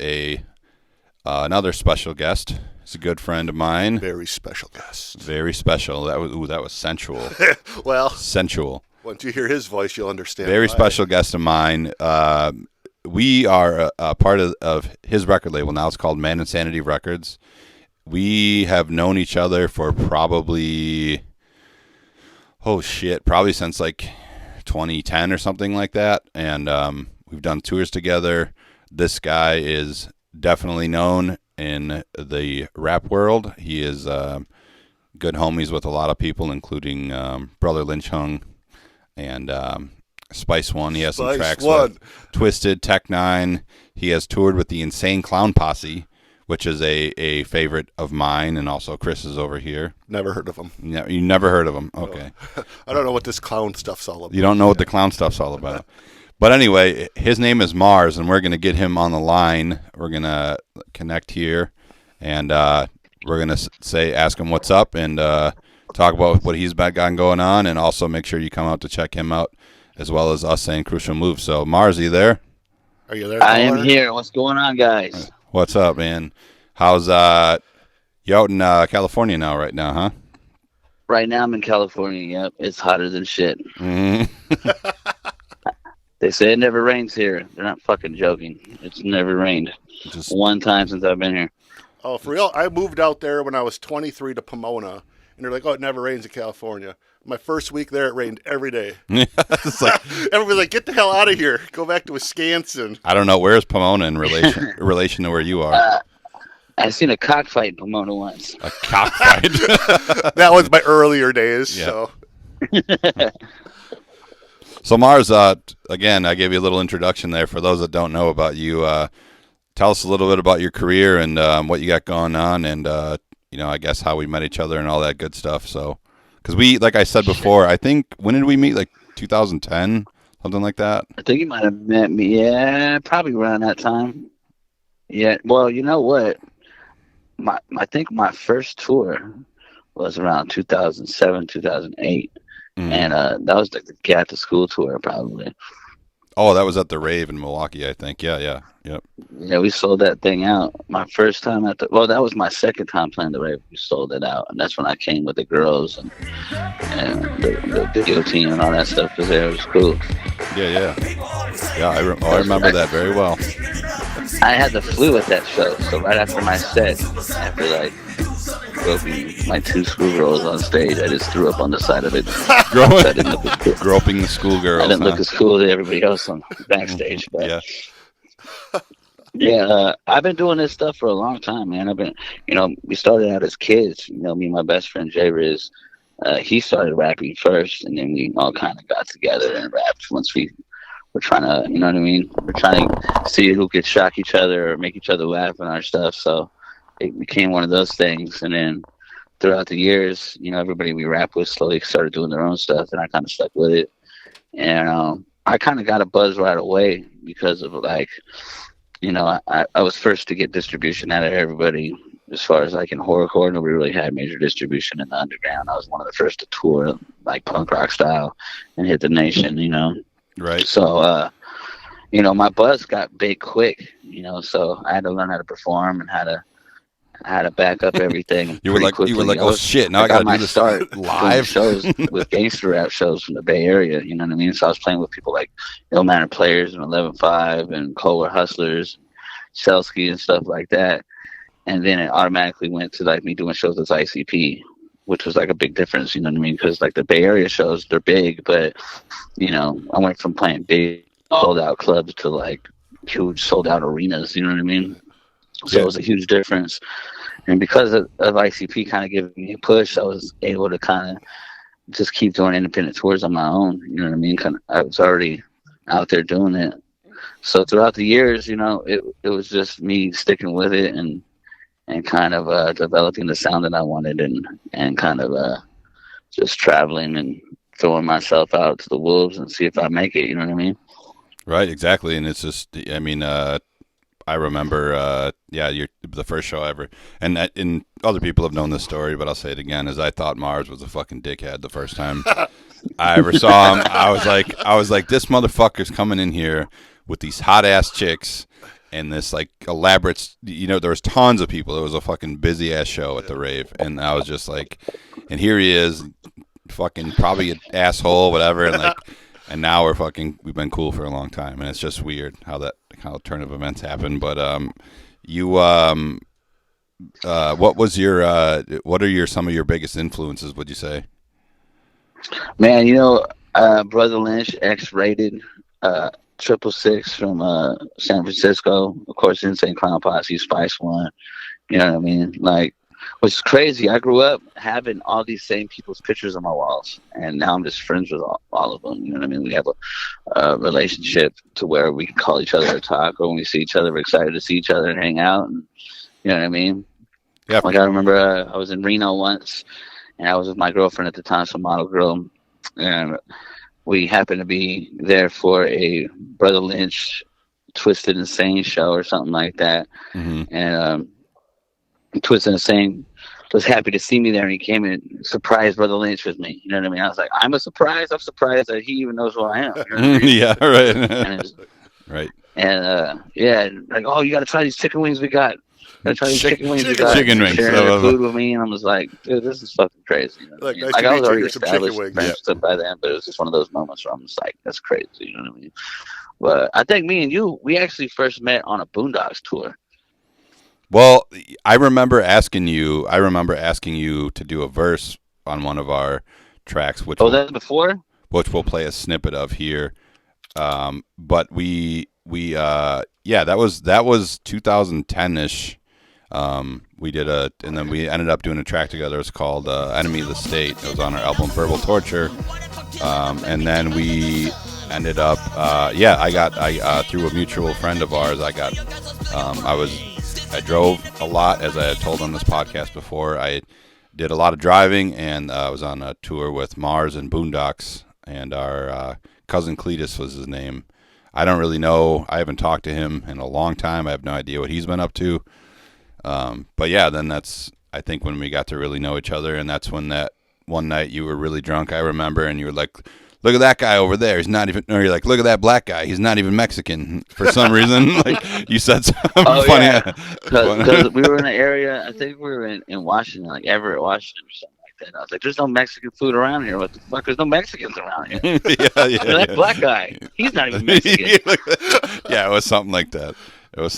another special guest. He's a good friend of mine. Very special guest. Very special. That was sensual. Well, sensual. Once you hear his voice, you'll understand. Very why. special guest of mine. We are a part of his record label now. It's called Man Insanity Records. We have known each other for probably since like 2010 or something like that. And we've done tours together. This guy is definitely known in the rap world. He is good homies with a lot of people, including Brother Lynch Hung and Spice One. He has some tracks with Twisted, Tech Nine. He has toured with the Insane Clown Posse, which is a favorite of mine, and also Chris's over here. Never heard of him. You never heard of him? Okay. No. I don't know what this clown stuff's all about. You don't know what the clown stuff's all about. But anyway, his name is Mars, and we're going to get him on the line. We're going to connect here, and we're going to ask him what's up, and talk about what he's got going on, and also make sure you come out to check him out, as well as us saying Crucial Moves. So, Mars, are you there? Are you there? I am here. What's going on, guys? What's up, man? How's you out in California right now, huh? Right now I'm in California. Yep, it's hotter than shit. Mm-hmm. They say it never rains here. They're not fucking joking. It's never rained. Just one time since I've been here. Oh, for real? I moved out there when I was 23 to Pomona, and they're like, "Oh, it never rains in California." My first week there, it rained every day. It's like, everybody's like, "Get the hell out of here! Go back to Wisconsin." I don't know, where's Pomona in relation to where you are? I seen a cockfight in Pomona once. A cockfight. That was my earlier days. Yeah. So. So Mars, again, I gave you a little introduction there. For those that don't know about you, tell us a little bit about your career and what you got going on, and I guess how we met each other and all that good stuff. So, because we, like I said before, I think when did we meet? Like 2010, something like that. I think you might have met me. Yeah, probably around that time. Yeah. Well, you know what? I think my first tour was around 2007, 2008. And that was like the Get to School tour, probably. Oh, that was at the rave in Milwaukee, I think. Yeah. Yep. Yeah, we sold that thing out. My first time that was my second time playing the rave. We sold it out, and that's when I came with the girls and the video team and all that stuff was there. It was cool. Yeah. I remember that very well. I had the flu at that show, so right after my set, after like groping my two schoolgirls on stage, I just threw up on the side of it. Groping the schoolgirls. I didn't look as cool as everybody else on backstage. But yeah. I've been doing this stuff for a long time, man. We started out as kids. Me and my best friend Jay Riz, he started rapping first, and then we all kind of got together and rapped once we're trying to, you know what I mean? We're trying to see who could shock each other or make each other laugh and our stuff. So it became one of those things. And then throughout the years, everybody we rap with slowly started doing their own stuff, and I kind of stuck with it. And I kind of got a buzz right away because of I was first to get distribution out of everybody. As far as like in horrorcore, nobody really had major distribution in the underground. I was one of the first to tour like punk rock style and hit the nation, you know. Right. So, you know, my buzz got big quick, you know, so I had to learn how to perform and how to back up everything. You were like, quickly. oh shit! Now I got gotta my do this start live. shows with gangster rap shows from the Bay Area. You know what I mean? So I was playing with people like Ill Mannered Players and 11-5 and Cold Hustlers, Shelsky and stuff like that. And then it automatically went to like me doing shows as ICP, which was like a big difference. You know what I mean? Because like the Bay Area shows, they're big, but you know, I went from playing big sold out clubs to like huge sold out arenas. You know what I mean? So it was a huge difference. And because of ICP kind of giving me a push, I was able to kind of just keep doing independent tours on my own. You know what I mean? I was already out there doing it. So throughout the years, you know, it was just me sticking with it and kind of developing the sound that I wanted and kind of just traveling and throwing myself out to the wolves and see if I make it. You know what I mean? Right, exactly. And it's just, I mean, I remember, you're the first show ever, and other people have known this story, but I'll say it again, is I thought Mars was a fucking dickhead the first time I ever saw him. I was like, this motherfucker's coming in here with these hot ass chicks and this like elaborate, you know, there was tons of people. It was a fucking busy ass show at the rave, and I was just like, and here he is, fucking probably an asshole, whatever, and like. And now we've been cool for a long time, and it's just weird how turn of events happen. But what are some of your biggest influences, would you say? Man, you know, Brother Lynch, X-Rated, 666 from San Francisco, of course, Insane Clown Posse, Spice One. You know what I mean? Like, which is crazy. I grew up having all these same people's pictures on my walls, and now I'm just friends with all of them. You know what I mean? We have a relationship to where we can call each other or talk, or when we see each other, we're excited to see each other and hang out. And you know what I mean? Yeah. Like I remember I was in Reno once, and I was with my girlfriend at the time, some model girl, and we happened to be there for a Brother Lynch Twisted Insane show or something like that. Mm-hmm. And Twisted Insane was happy to see me there, and he came and surprised Brother Lynch with me. You know what I mean? I was like, I'm surprised that he even knows who I am. You know what I mean? Yeah, right. Right. And like, oh, you got to try these chicken wings we got. Chicken wings. Chicken wings. Sharing their food with me, and I was like, dude, this is fucking crazy. You know Like, nice like to I meet was you. already Here's some chicken established wings. stuff by then, but it was just one of those moments where I'm just like, that's crazy. You know what I mean? But I think me and you, we actually first met on a Boondocks tour. Well, I remember asking you to do a verse on one of our tracks, which that's before? Which we'll play a snippet of here. But that was 2010-ish. We did and then we ended up doing a track together. It's called Enemy of the State. It was on our album Verbal Torture. And then we ended up, I through a mutual friend of ours, I drove a lot, as I had told on this podcast before. I did a lot of driving, and I was on a tour with Mars and Boondocks, and our cousin Cletus was his name. I don't really know. I haven't talked to him in a long time. I have no idea what he's been up to. But yeah, then that's, I think, when we got to really know each other, and that's when that one night you were really drunk, I remember, and you were like, look at that guy over there. He's not even, or you're like, look at that black guy. He's not even Mexican for some reason. Like you said something funny. Yeah. Because we were in an area, I think we were in Washington, like Everett, Washington or something like that. And I was like, there's no Mexican food around here. What the fuck? There's no Mexicans around here. That black guy, he's not even Mexican. Yeah, it was something like that. It was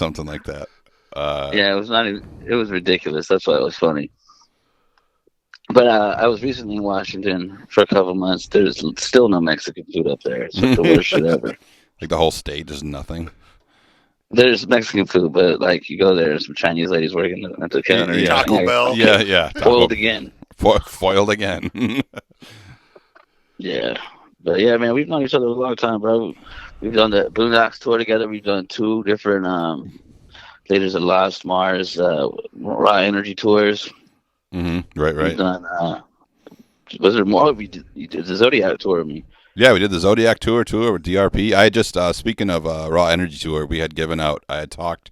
it was ridiculous. That's why it was funny. But I was recently in Washington for a couple months. There's still no Mexican food up there. It's like the worst shit ever. Like the whole state, there's nothing. There's Mexican food, but like you go there, some Chinese ladies working at the counter. Yeah. Taco Bell. Yeah. Foiled again. Foiled again. Yeah. But yeah, man, we've known each other a long time, bro. We've done the Boondocks tour together. We've done 2 different Leaders of Lost Mars Raw Energy tours. Mm-hmm. Right. We've done, was there more? You did the Zodiac tour with me. Yeah, we did the Zodiac tour with DRP. I just, speaking of Raw Energy tour, I had talked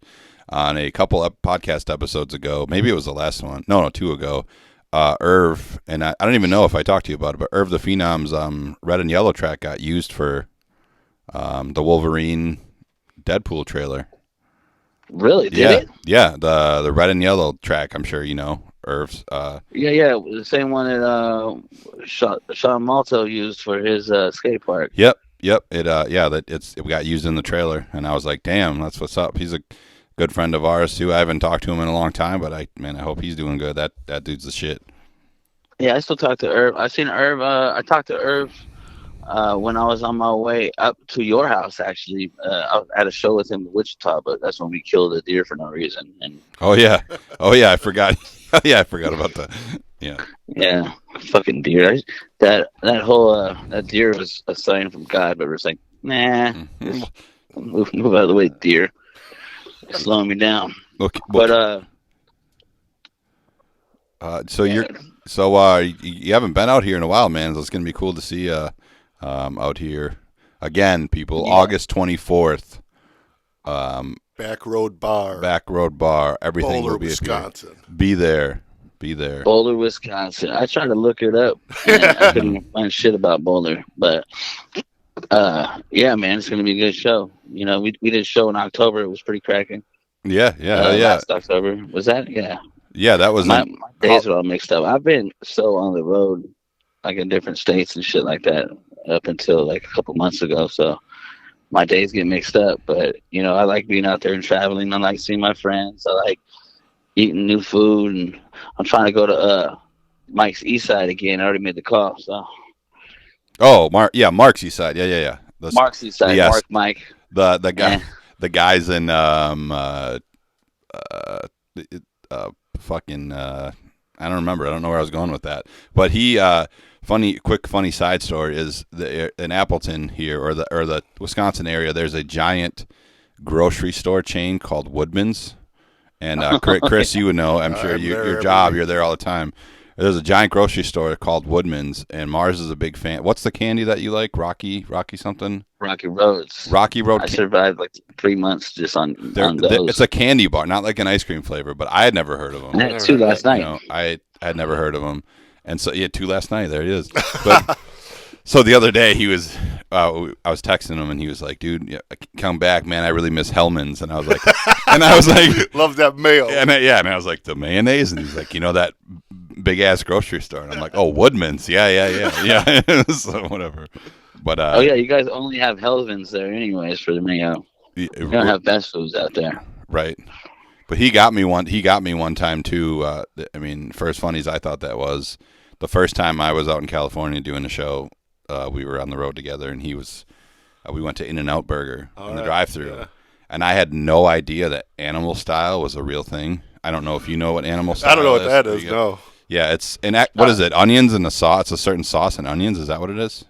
on a couple of podcast episodes ago, maybe it was the last one, no, 2 ago, Irv, and I don't even know if I talked to you about it, but Irv the Phenom's Red and Yellow track got used for the Wolverine Deadpool trailer. Really? Did it? Yeah, the Red and Yellow track, I'm sure you know. Irv's Yeah, the same one that Sean Malto used for his skate park. Yep. It it got used in the trailer, and I was like, damn, that's what's up. He's a good friend of ours too. I haven't talked to him in a long time, but I hope he's doing good. That dude's the shit. Yeah, I still talk to Irv. I seen Irv. I talked to Irv when I was on my way up to your house. Actually, I was at a show with him in Wichita, but that's when we killed a deer for no reason. And oh yeah, I forgot. Yeah, I forgot about that. Yeah, fucking deer. That whole that deer was a sign from God, but we're like, nah, move out of the way, deer. Slowing me down. Okay, but so you haven't been out here in a while, man. So it's gonna be cool to see out here again, people. Yeah. August 24th. Back Road Bar. Everything Boulder, will be Wisconsin. Be there. Boulder, Wisconsin. I tried to look it up. And I couldn't find shit about Boulder, but yeah, man, it's gonna be a good show. You know, we did a show in October. It was pretty cracking. Yeah. Last October was that? Yeah. Yeah, that was my days are all mixed up. I've been so on the road, like in different states and shit like that, up until like a couple months ago. So my days get mixed up. But you know, I like being out there and traveling. I like seeing my friends. I like eating new food, and I'm trying to go to Mike's East Side again. I already made the call. So. Oh, Mark's East Side. Yeah. Mark's East Side. Yes. Mike. The guy. Yeah. The guys in fucking I don't remember. I don't know where I was going with that. But he funny side story is in Appleton here or the Wisconsin area. There's a giant grocery store chain called Woodman's, and Kris, you would know. I'm sure your job. You're there all the time. There's a giant grocery store called Woodman's, and Mars is a big fan. What's the candy that you like? Rocky something? Rocky Roads. Rocky Road. I survived like 3 months just on those. It's a candy bar, not like an ice cream flavor, but I had never heard of them. I had 2 last night. You know, I had never heard of them, and so 2 last night. There it is. But so the other day he was, I was texting him, and he was like, "Dude, come back, man. I really miss Hellman's." And I was like, love that mayo. And I was like, the mayonnaise, and he's like, you know that big ass grocery store, and I'm like, oh, Woodman's, yeah. So whatever. But oh yeah, you guys only have Hellman's there, anyways, for the mayo. You don't have Best Foods out there, right? But he got me one time too. I mean, for as funny as I thought that was, the first time I was out in California doing a show, we were on the road together, and we went to In-N-Out Burger in the drive-thru, and I had no idea that animal style was a real thing. I don't know if you know what animal style is. I don't know what that is. No. Yeah, it's what is it? Onions and a sauce. It's a certain sauce and onions. Is that what it is?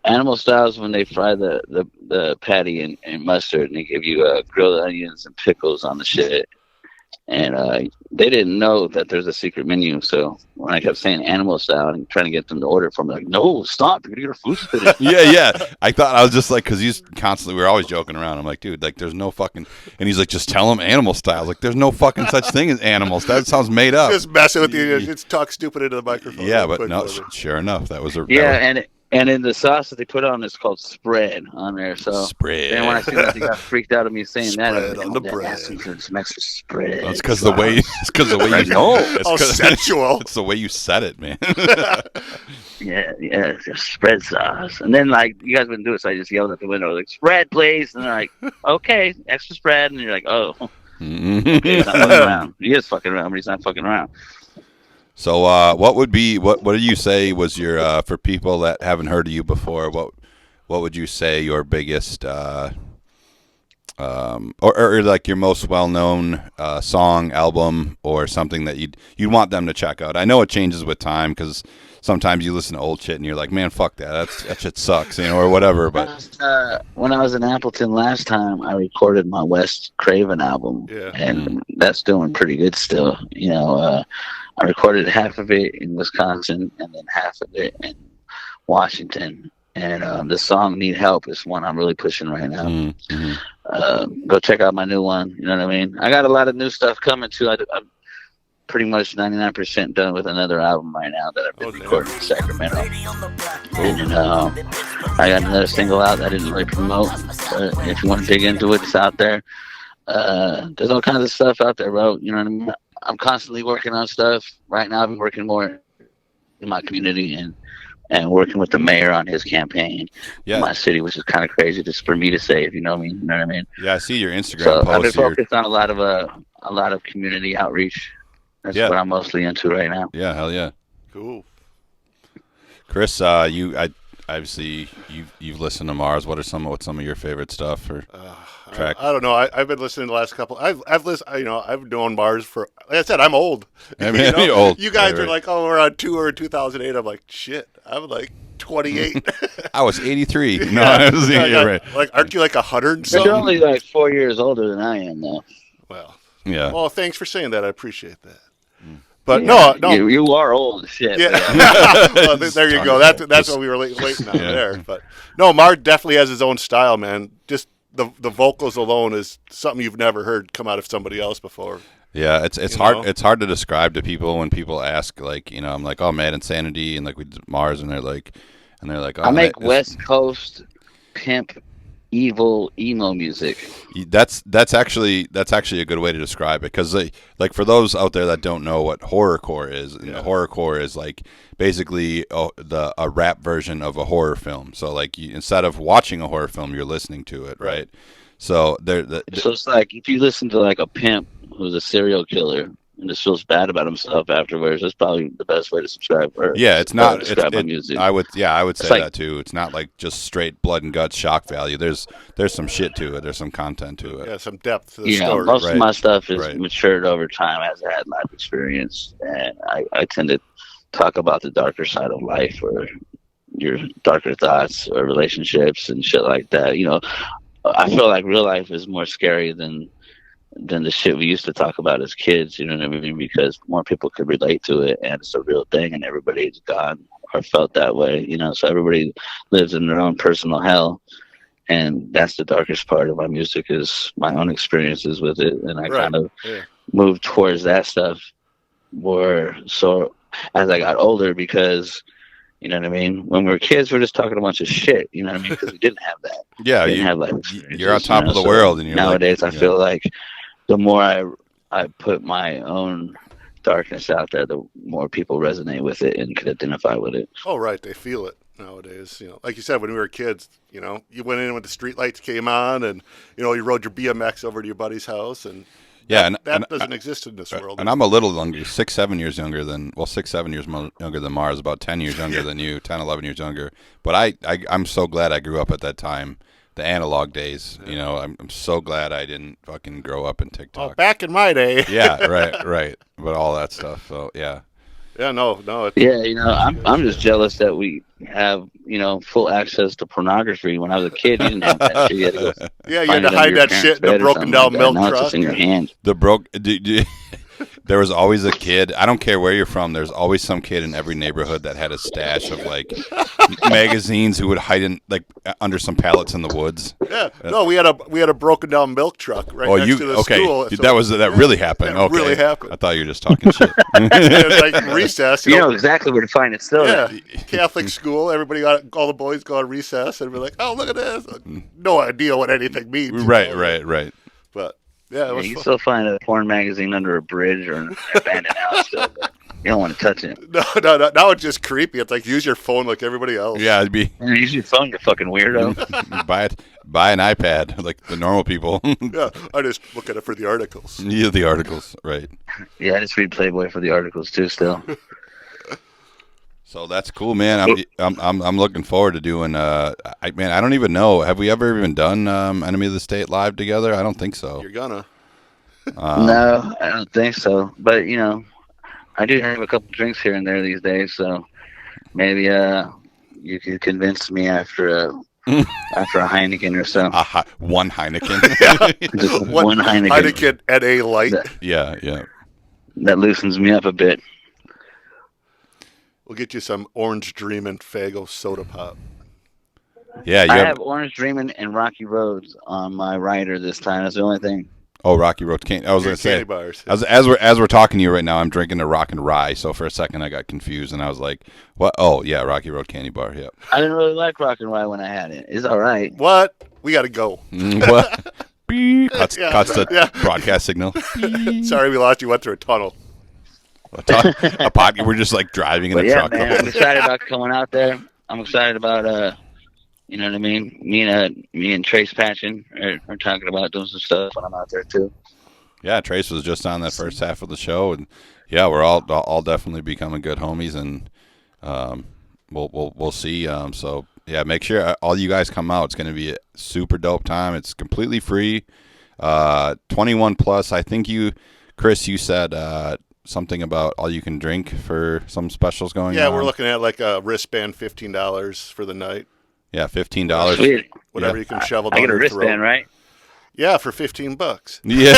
Animal style is when they fry the patty in mustard, and they give you grilled onions and pickles on the shit. And they didn't know that there's a secret menu. So when I kept saying animal style and trying to get them to order it for me, like, no, stop, you're gonna get our food spitted. Yeah. I was just like, because we were always joking around. I'm like, dude, like, there's no fucking. And he's like, just tell them animal style. Like, there's no fucking such thing as animals. That sounds made up. Just messing with you. Just talk stupid into the microphone. Yeah, but no, sure enough, that was a. And in the sauce that they put on, it's called spread on there. So spread. And when I seen that, they got freaked out of me saying spread that. On the bread. Some extra spread. That's because the way. It's because the way you. Oh, sensual. It's the way you said it, man. Yeah, it's just spread sauce. And then like you guys wouldn't do it, so I just yelled at the window like, "Spread, please!" And they're like, "Okay, extra spread." And you're like, "Oh, okay, he's not fucking around. He is fucking around, but he's not fucking around." So, what do you say was your for people that haven't heard of you before? What would you say your biggest or like your most well known song, album, or something that you'd want them to check out? I know it changes with time because sometimes you listen to old shit and you're like, man, fuck that shit sucks, or whatever. But when I was in Appleton last time, I recorded my Wes Craven album, and that's doing pretty good still. I recorded half of it in Wisconsin and then half of it in Washington. And the song "Need Help" is one I'm really pushing right now. Mm-hmm. Go check out my new one. You know what I mean? I got a lot of new stuff coming too. pretty much 99% done with another album right now that I've been recording in Sacramento. And I got another single out that I didn't really promote, but if you want to dig into it, it's out there. There's all kinds of stuff out there, bro. You know what I mean? I'm constantly working on stuff. Right now, I've been working more in my community and working with the mayor on his campaign in my city, which is kind of crazy just for me to say, if you know me. You know what I mean? Yeah, I see your Instagram So post. I've been focused on a lot of community outreach. That's what I'm mostly into right now. Yeah, hell yeah. Cool. Kris, obviously you've listened to Mars. What's some of your favorite stuff or track? I don't know. I've been listening to the last couple. I've listened. You know, I've known Mars for. Like I said, I'm old. I mean, you're old. You guys right. are like, oh, we're on tour in 2008. I'm like, shit. I'm like 28. I was 83. No, I was right. Like, aren't you like 100? But you're only like 4 years older than I am, though. Well, yeah. Well, thanks for saying that. I appreciate that. But no. You are old as shit. Yeah. Well, there you go. That's what we were waiting on there. But no, Mars definitely has his own style, man. Just the vocals alone is something you've never heard come out of somebody else before. Yeah, it's hard. It's hard to describe to people when people ask, like, you know, I'm like, oh, Mad Insanity, and like we did Mars, and they're like, oh, I make West Coast pimp evil emo music. That's actually a good way to describe it, because like for those out there that don't know what horrorcore is, and the horrorcore is like basically a rap version of a horror film. So like instead of watching a horror film, you're listening to it, right? So so it's like if you listen to like a pimp who's a serial killer and just feels bad about himself afterwards, that's probably the best way to subscribe. It's not. Describe my music. I would say that too. It's not like just straight blood and guts shock value. There's some shit to it. There's some content to it. Yeah, some depth to the story. Yeah, most of my stuff is matured over time as I had life experience, and I tend to talk about the darker side of life, or your darker thoughts, or relationships and shit like that. You know, I feel like real life is more scary than the shit we used to talk about as kids, you know what I mean? Because more people could relate to it, and it's a real thing, and everybody's gone or felt that way, you know? So everybody lives in their own personal hell, and that's the darkest part of my music, is my own experiences with it, and I kind of moved towards that stuff more so as I got older, because, you know what I mean? When we were kids, we were just talking a bunch of shit, you know what I mean? Because we didn't have that. Yeah, we didn't have life experiences, you're on top of the world, and you're nowadays, I feel like the more I put my own darkness out there, the more people resonate with it and can identify with it. Oh, right. They feel it nowadays. You know, like you said, when we were kids, you know, you went in when the street lights came on, and, you know, you rode your BMX over to your buddy's house, and that doesn't exist in this world. And I'm a little younger, 6-7 years younger than, 6-7 years younger than Mars, about 10 years younger than you, 10, 11 years younger. But I'm so glad I grew up at that time. The analog days, you know, I'm so glad I didn't fucking grow up in TikTok. Oh, back in my day. Yeah, right. But all that stuff, so yeah. Yeah, no. Yeah, you know, I'm just jealous that we have, you know, full access to pornography. When I was a kid, you didn't have that shit. You had to hide that shit in the broken down milk truck. Now it's just in your hand. There was always a kid. I don't care where you're from. There's always some kid in every neighborhood that had a stash of like magazines who would hide in like under some pallets in the woods. Yeah, no, we had a broken down milk truck right next to the school. So that really happened. That really happened. I thought you were just talking shit. Like recess, you know exactly where to find it still. Yeah, Catholic school. Everybody all the boys go on recess, and we're like, oh, look at this. No idea what anything means. Right. But yeah, you still find a porn magazine under a bridge or an abandoned house. Still, but you don't want to touch it. No. Now it's just creepy. It's like, use your phone like everybody else. Yeah, it'd be. Use your phone, you fucking weirdo. Buy an iPad like the normal people. Yeah, I just look at it for the articles. Yeah, the articles, right? Yeah, I just read Playboy for the articles too. Still. So that's cool, man. I'm looking forward to doing. I don't even know. Have we ever even done Enemy of the State live together? I don't think so. You're gonna. No, I don't think so. But you know, I do have a couple drinks here and there these days, so maybe you could convince me after a Heineken or so. One Heineken. Just one Heineken. Heineken at a light. Yeah. That loosens me up a bit. We'll get you some Orange Dreamin' Faygo soda pop. Yeah, I have Orange Dreamin' and Rocky Roads on my rider this time. That's the only thing. Oh, Rocky Road Candy. I was going to say, candy bars. as we're talking to you right now, I'm drinking a Rock and Rye. So for a second, I got confused, and I was like, "What? Oh, yeah, Rocky Road Candy Bar. Yep." I didn't really like Rock and Rye when I had it. It's all right. What? We got to go. What? Beep. Cuts the Yeah. broadcast signal. Sorry, we lost you. Went through a tunnel. A podcast. We're just like driving in But a yeah, truck. man, I'm excited about coming out there. I'm excited about you know what I mean. Me and Trayc Patchin are talking about doing some stuff when I'm out there too. Yeah, Trace was just on that first half of the show, and yeah, we're all definitely becoming good homies, and we'll see. So yeah, make sure all you guys come out. It's going to be a super dope time. It's completely free. 21 plus. I think Kris, you said something about all you can drink for some specials going on. Yeah, we're looking at like a wristband, $15 for the night. Yeah, $15. Sweet. Whatever Yeah. you can shovel I down get a your wristband, throat. right? Yeah, for $15. Yeah.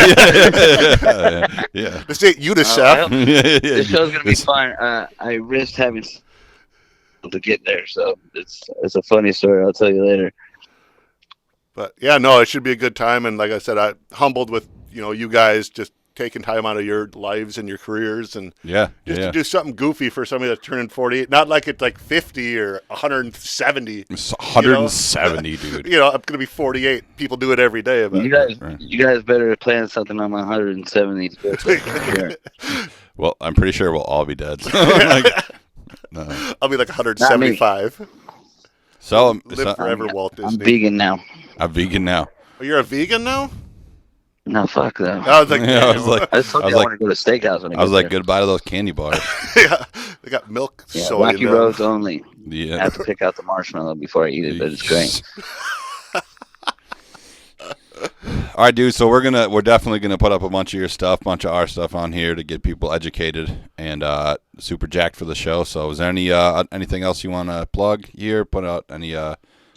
This ain't UNICEF. This show's gonna be fun. I risked having to get there, so it's a funny story. I'll tell you later. But yeah, no, it should be a good time. And like I said, I'm humbled with you guys just taking time out of your lives and your careers and Yeah. just to do something goofy for somebody that's turning 48. Not like it's like 50 or 170. It's 170, dude. I'm gonna be 48. People do it every day. But You guys better plan something on my 170th birthday. for sure. Well, I'm pretty sure we'll all be dead. I'll be like 175. So Live forever, Walt Disney. I'm vegan now. I'm vegan now. Oh, you're a vegan now? No, fuck that. I was like, Yeah, I was like, I told you I want to go to steakhouse when I I was get like, there. goodbye to those candy bars. yeah, they got milk, Yeah, soy in Wacky them. Roads only. I Yeah. have to pick out the marshmallow before I eat it, but it's great. All right, dude. So we're definitely gonna put up a bunch of your stuff, bunch of our stuff on here to get people educated and super jacked for the show. So is there anything else you want to plug here? Put out any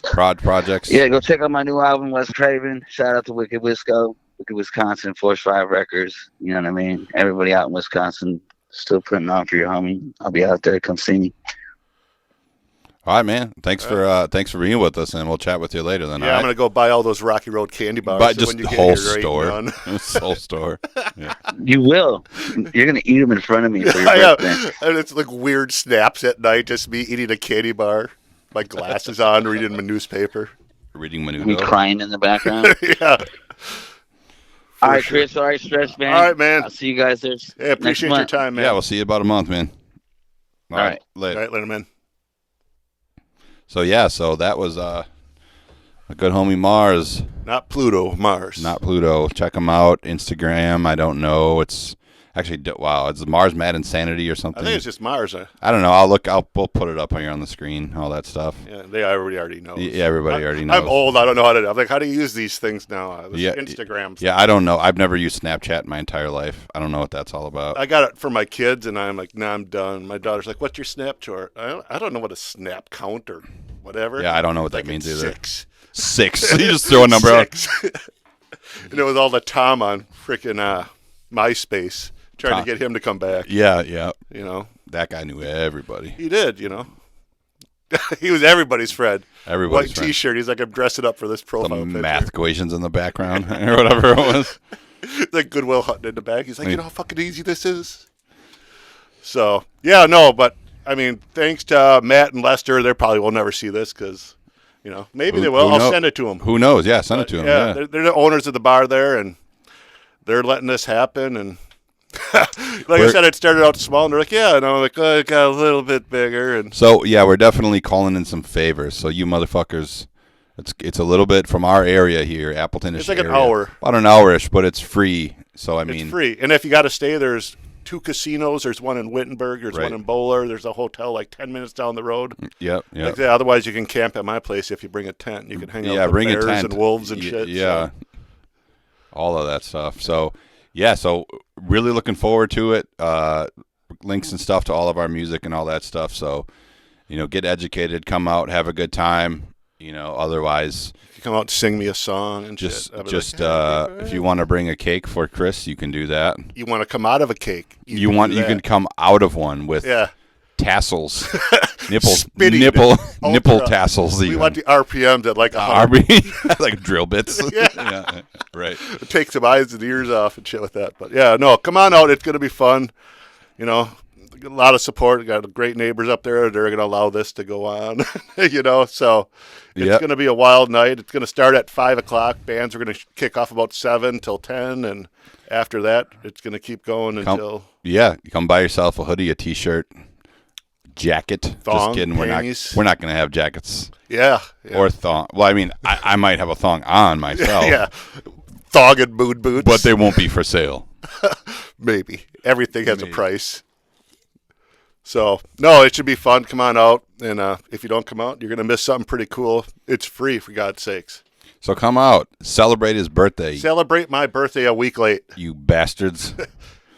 projects? Yeah, go check out my new album, Wes Craven. Shout out to Wicked Wisconsin, Force 5 Records. You know what I mean? Everybody out in Wisconsin still putting on for your homie. I'll be out there. Come see me. All right, man. Thanks for being with us, and we'll chat with you later. Then. Yeah, I'm gonna go buy all those Rocky Road candy bars. Buy so just when you the get whole here, store. right, Whole store. Yeah. You will. You're going to eat them in front of me for your I birthday. and it's like weird snaps at night, just me eating a candy bar, my glasses on, reading my newspaper. Reading Me Menudo. crying in the background. Yeah. All right, sure. Chris. All right, Stretch, man. All right, man. I'll see you guys there. Yeah, appreciate your time, man. Yeah, we'll see you about a month, man. All right. Later. All right, later, man. So that was a good homie Mars, Not Pluto, Mars. not Pluto. Check him out. Instagram. I don't know. It's actually it's Mars Mad Insanity or I something. think it's just Mars. I don't know. We'll put it up here on the screen. All that stuff. Yeah, they already know. Yeah, everybody already knows. I'm old. I don't know how to. I'm like, how do you use these things now? This Yeah, Instagram. Yeah, I don't know. I've never used Snapchat in my entire life. I don't know what that's all about. I got it for my kids, and I'm like, nah, I'm done. My daughter's like, what's your snap chart? I don't know what a snap count or whatever. Yeah, I don't know what Like that means it's either. 6. 6. You just throw a number out. 6. And it was all the Tom on freaking MySpace trying Tom. to get him to come back. Yeah. You know, That guy knew everybody. he did. You know, he was everybody's friend. Everybody's White friend. T-shirt. He's like, I'm dressing up for this profile The picture. math equations in the background or whatever it was. Like Goodwill Hunting in the back. He's like, you know how fucking easy this is? So, yeah, no, but, I mean, thanks to Matt and Lester, they probably will never see this because, maybe they will. I'll send it to them. Who knows? Yeah, send it to him. Yeah. They're the owners of the bar there, and they're letting this happen. And like I said, it started out small, and they're like, yeah, and I'm like, oh, it got a little bit bigger. And So, yeah, we're definitely calling in some favors. So, you motherfuckers, it's a little bit from our area here, Appleton-ish It's like an area. hour. About an hour-ish, but it's free. So, I mean. It's free. And if you got to stay, there's 2 casinos. There's one in Wittenberg. There's Right. one in Bowler. There's a hotel like 10 minutes down the road. Yep. Like that. Otherwise, you can camp at my place if you bring a tent. You can hang out with bring bears a tent. and wolves and shit. Yeah. All of that stuff. So, yeah, really looking forward to it. Links and stuff to all of our music and all that stuff. So, get educated, come out, have a good time. Otherwise, You come out and sing me a song and just shit. I'll be like, if you want to bring a cake for Kris, you can do that. you want to come out of a cake. You can do can that. come out of one with Yeah. tassels spitting nipple ultra. tassels. We Even. want the RPMs at like 100. RB, like drill bits. Yeah. Right. Take some eyes and ears off and shit with that. But yeah, no, come on out. It's going to be fun. You know, a lot of support. Got great neighbors up there. They're going to allow this to go on. You know, so it's going to be a wild night. It's going to start at 5 o'clock. Bands are going to kick off about 7 till 10, and after that, it's going to keep going until. Yeah, you come buy yourself a hoodie, a T-shirt, jacket. Thong, just kidding. panties. We're not going to have jackets. Yeah. Or thong. Well, I mean, I might have a thong on myself. Yeah. Thong and moon boots. But they won't be for sale. Maybe. Everything has a price. So, no, it should be fun. Come on out. And if you don't come out, you're going to miss something pretty cool. It's free, for God's sakes. So come out. Celebrate his birthday. Celebrate my birthday a week late. You bastards.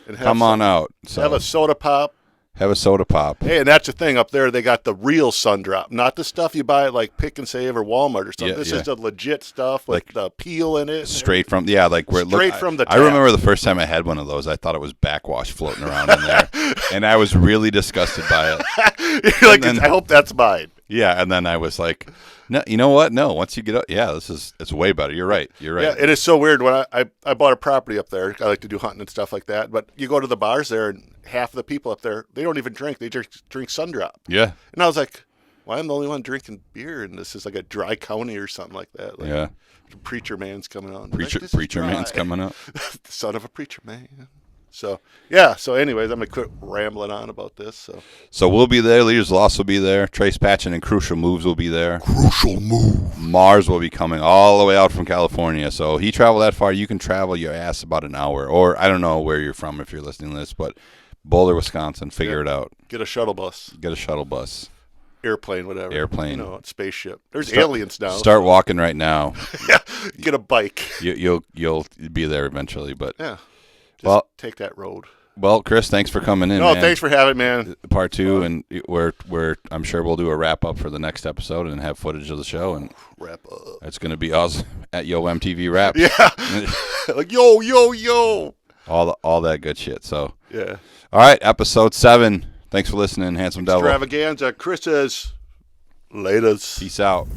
And Come on out. So have a soda pop. Have a soda pop. Hey, and that's the thing up there. They got the real sun drop, not the stuff you buy at like Pick and Save or Walmart or something. Yeah, This yeah. is the legit stuff with Like, the peel in it. Straight from like where it Straight looked, from the I tap. remember the first time I had one of those, I thought it was backwash floating around in there, and I was really disgusted by it. You're like, then- I hope that's mine. Yeah, and then I was like, no, you know what? No, once you get up, yeah, it's way better. You're right. Yeah, it is so weird. When I bought a property up there, I like to do hunting and stuff like that. But you go to the bars there, and half of the people up there, they don't even drink. They just drink Sundrop. Yeah, And I was like, why am I the only one drinking beer? And this is like a dry county or something like that. Like, yeah. the preacher man's coming on. Preacher man's coming up. The son of a preacher man. So, yeah. So, anyways, I'm going to quit rambling on about this. So we'll be there. Leaders Lost will be there. Trayc Patchin and Crucial Moves will be there. Crucial move. Mars will be coming all the way out from California. So he traveled that far. You can travel your ass about an hour. Or I don't know where you're from if you're listening to this, but Boulder, Wisconsin. Figure it out. Get a shuttle bus. Get a shuttle bus. Airplane, whatever. Airplane. You know, spaceship. There's aliens now. Start walking right now. Yeah. Get a bike. You'll be there eventually. But Yeah. Just Well- take that road. well, Chris, thanks for coming in. No, man. thanks for having me, man. Part 2, and we're I'm sure we'll do a wrap up for the next episode and have footage of the show, and Wrap up. it's going to be us at Yo MTV Rap. Yeah. Like, yo, yo, yo. all that good shit. So, Yeah. all right, episode 7. Thanks for listening, Handsome Devil. Extravaganza. Chris's. Laters. Peace out.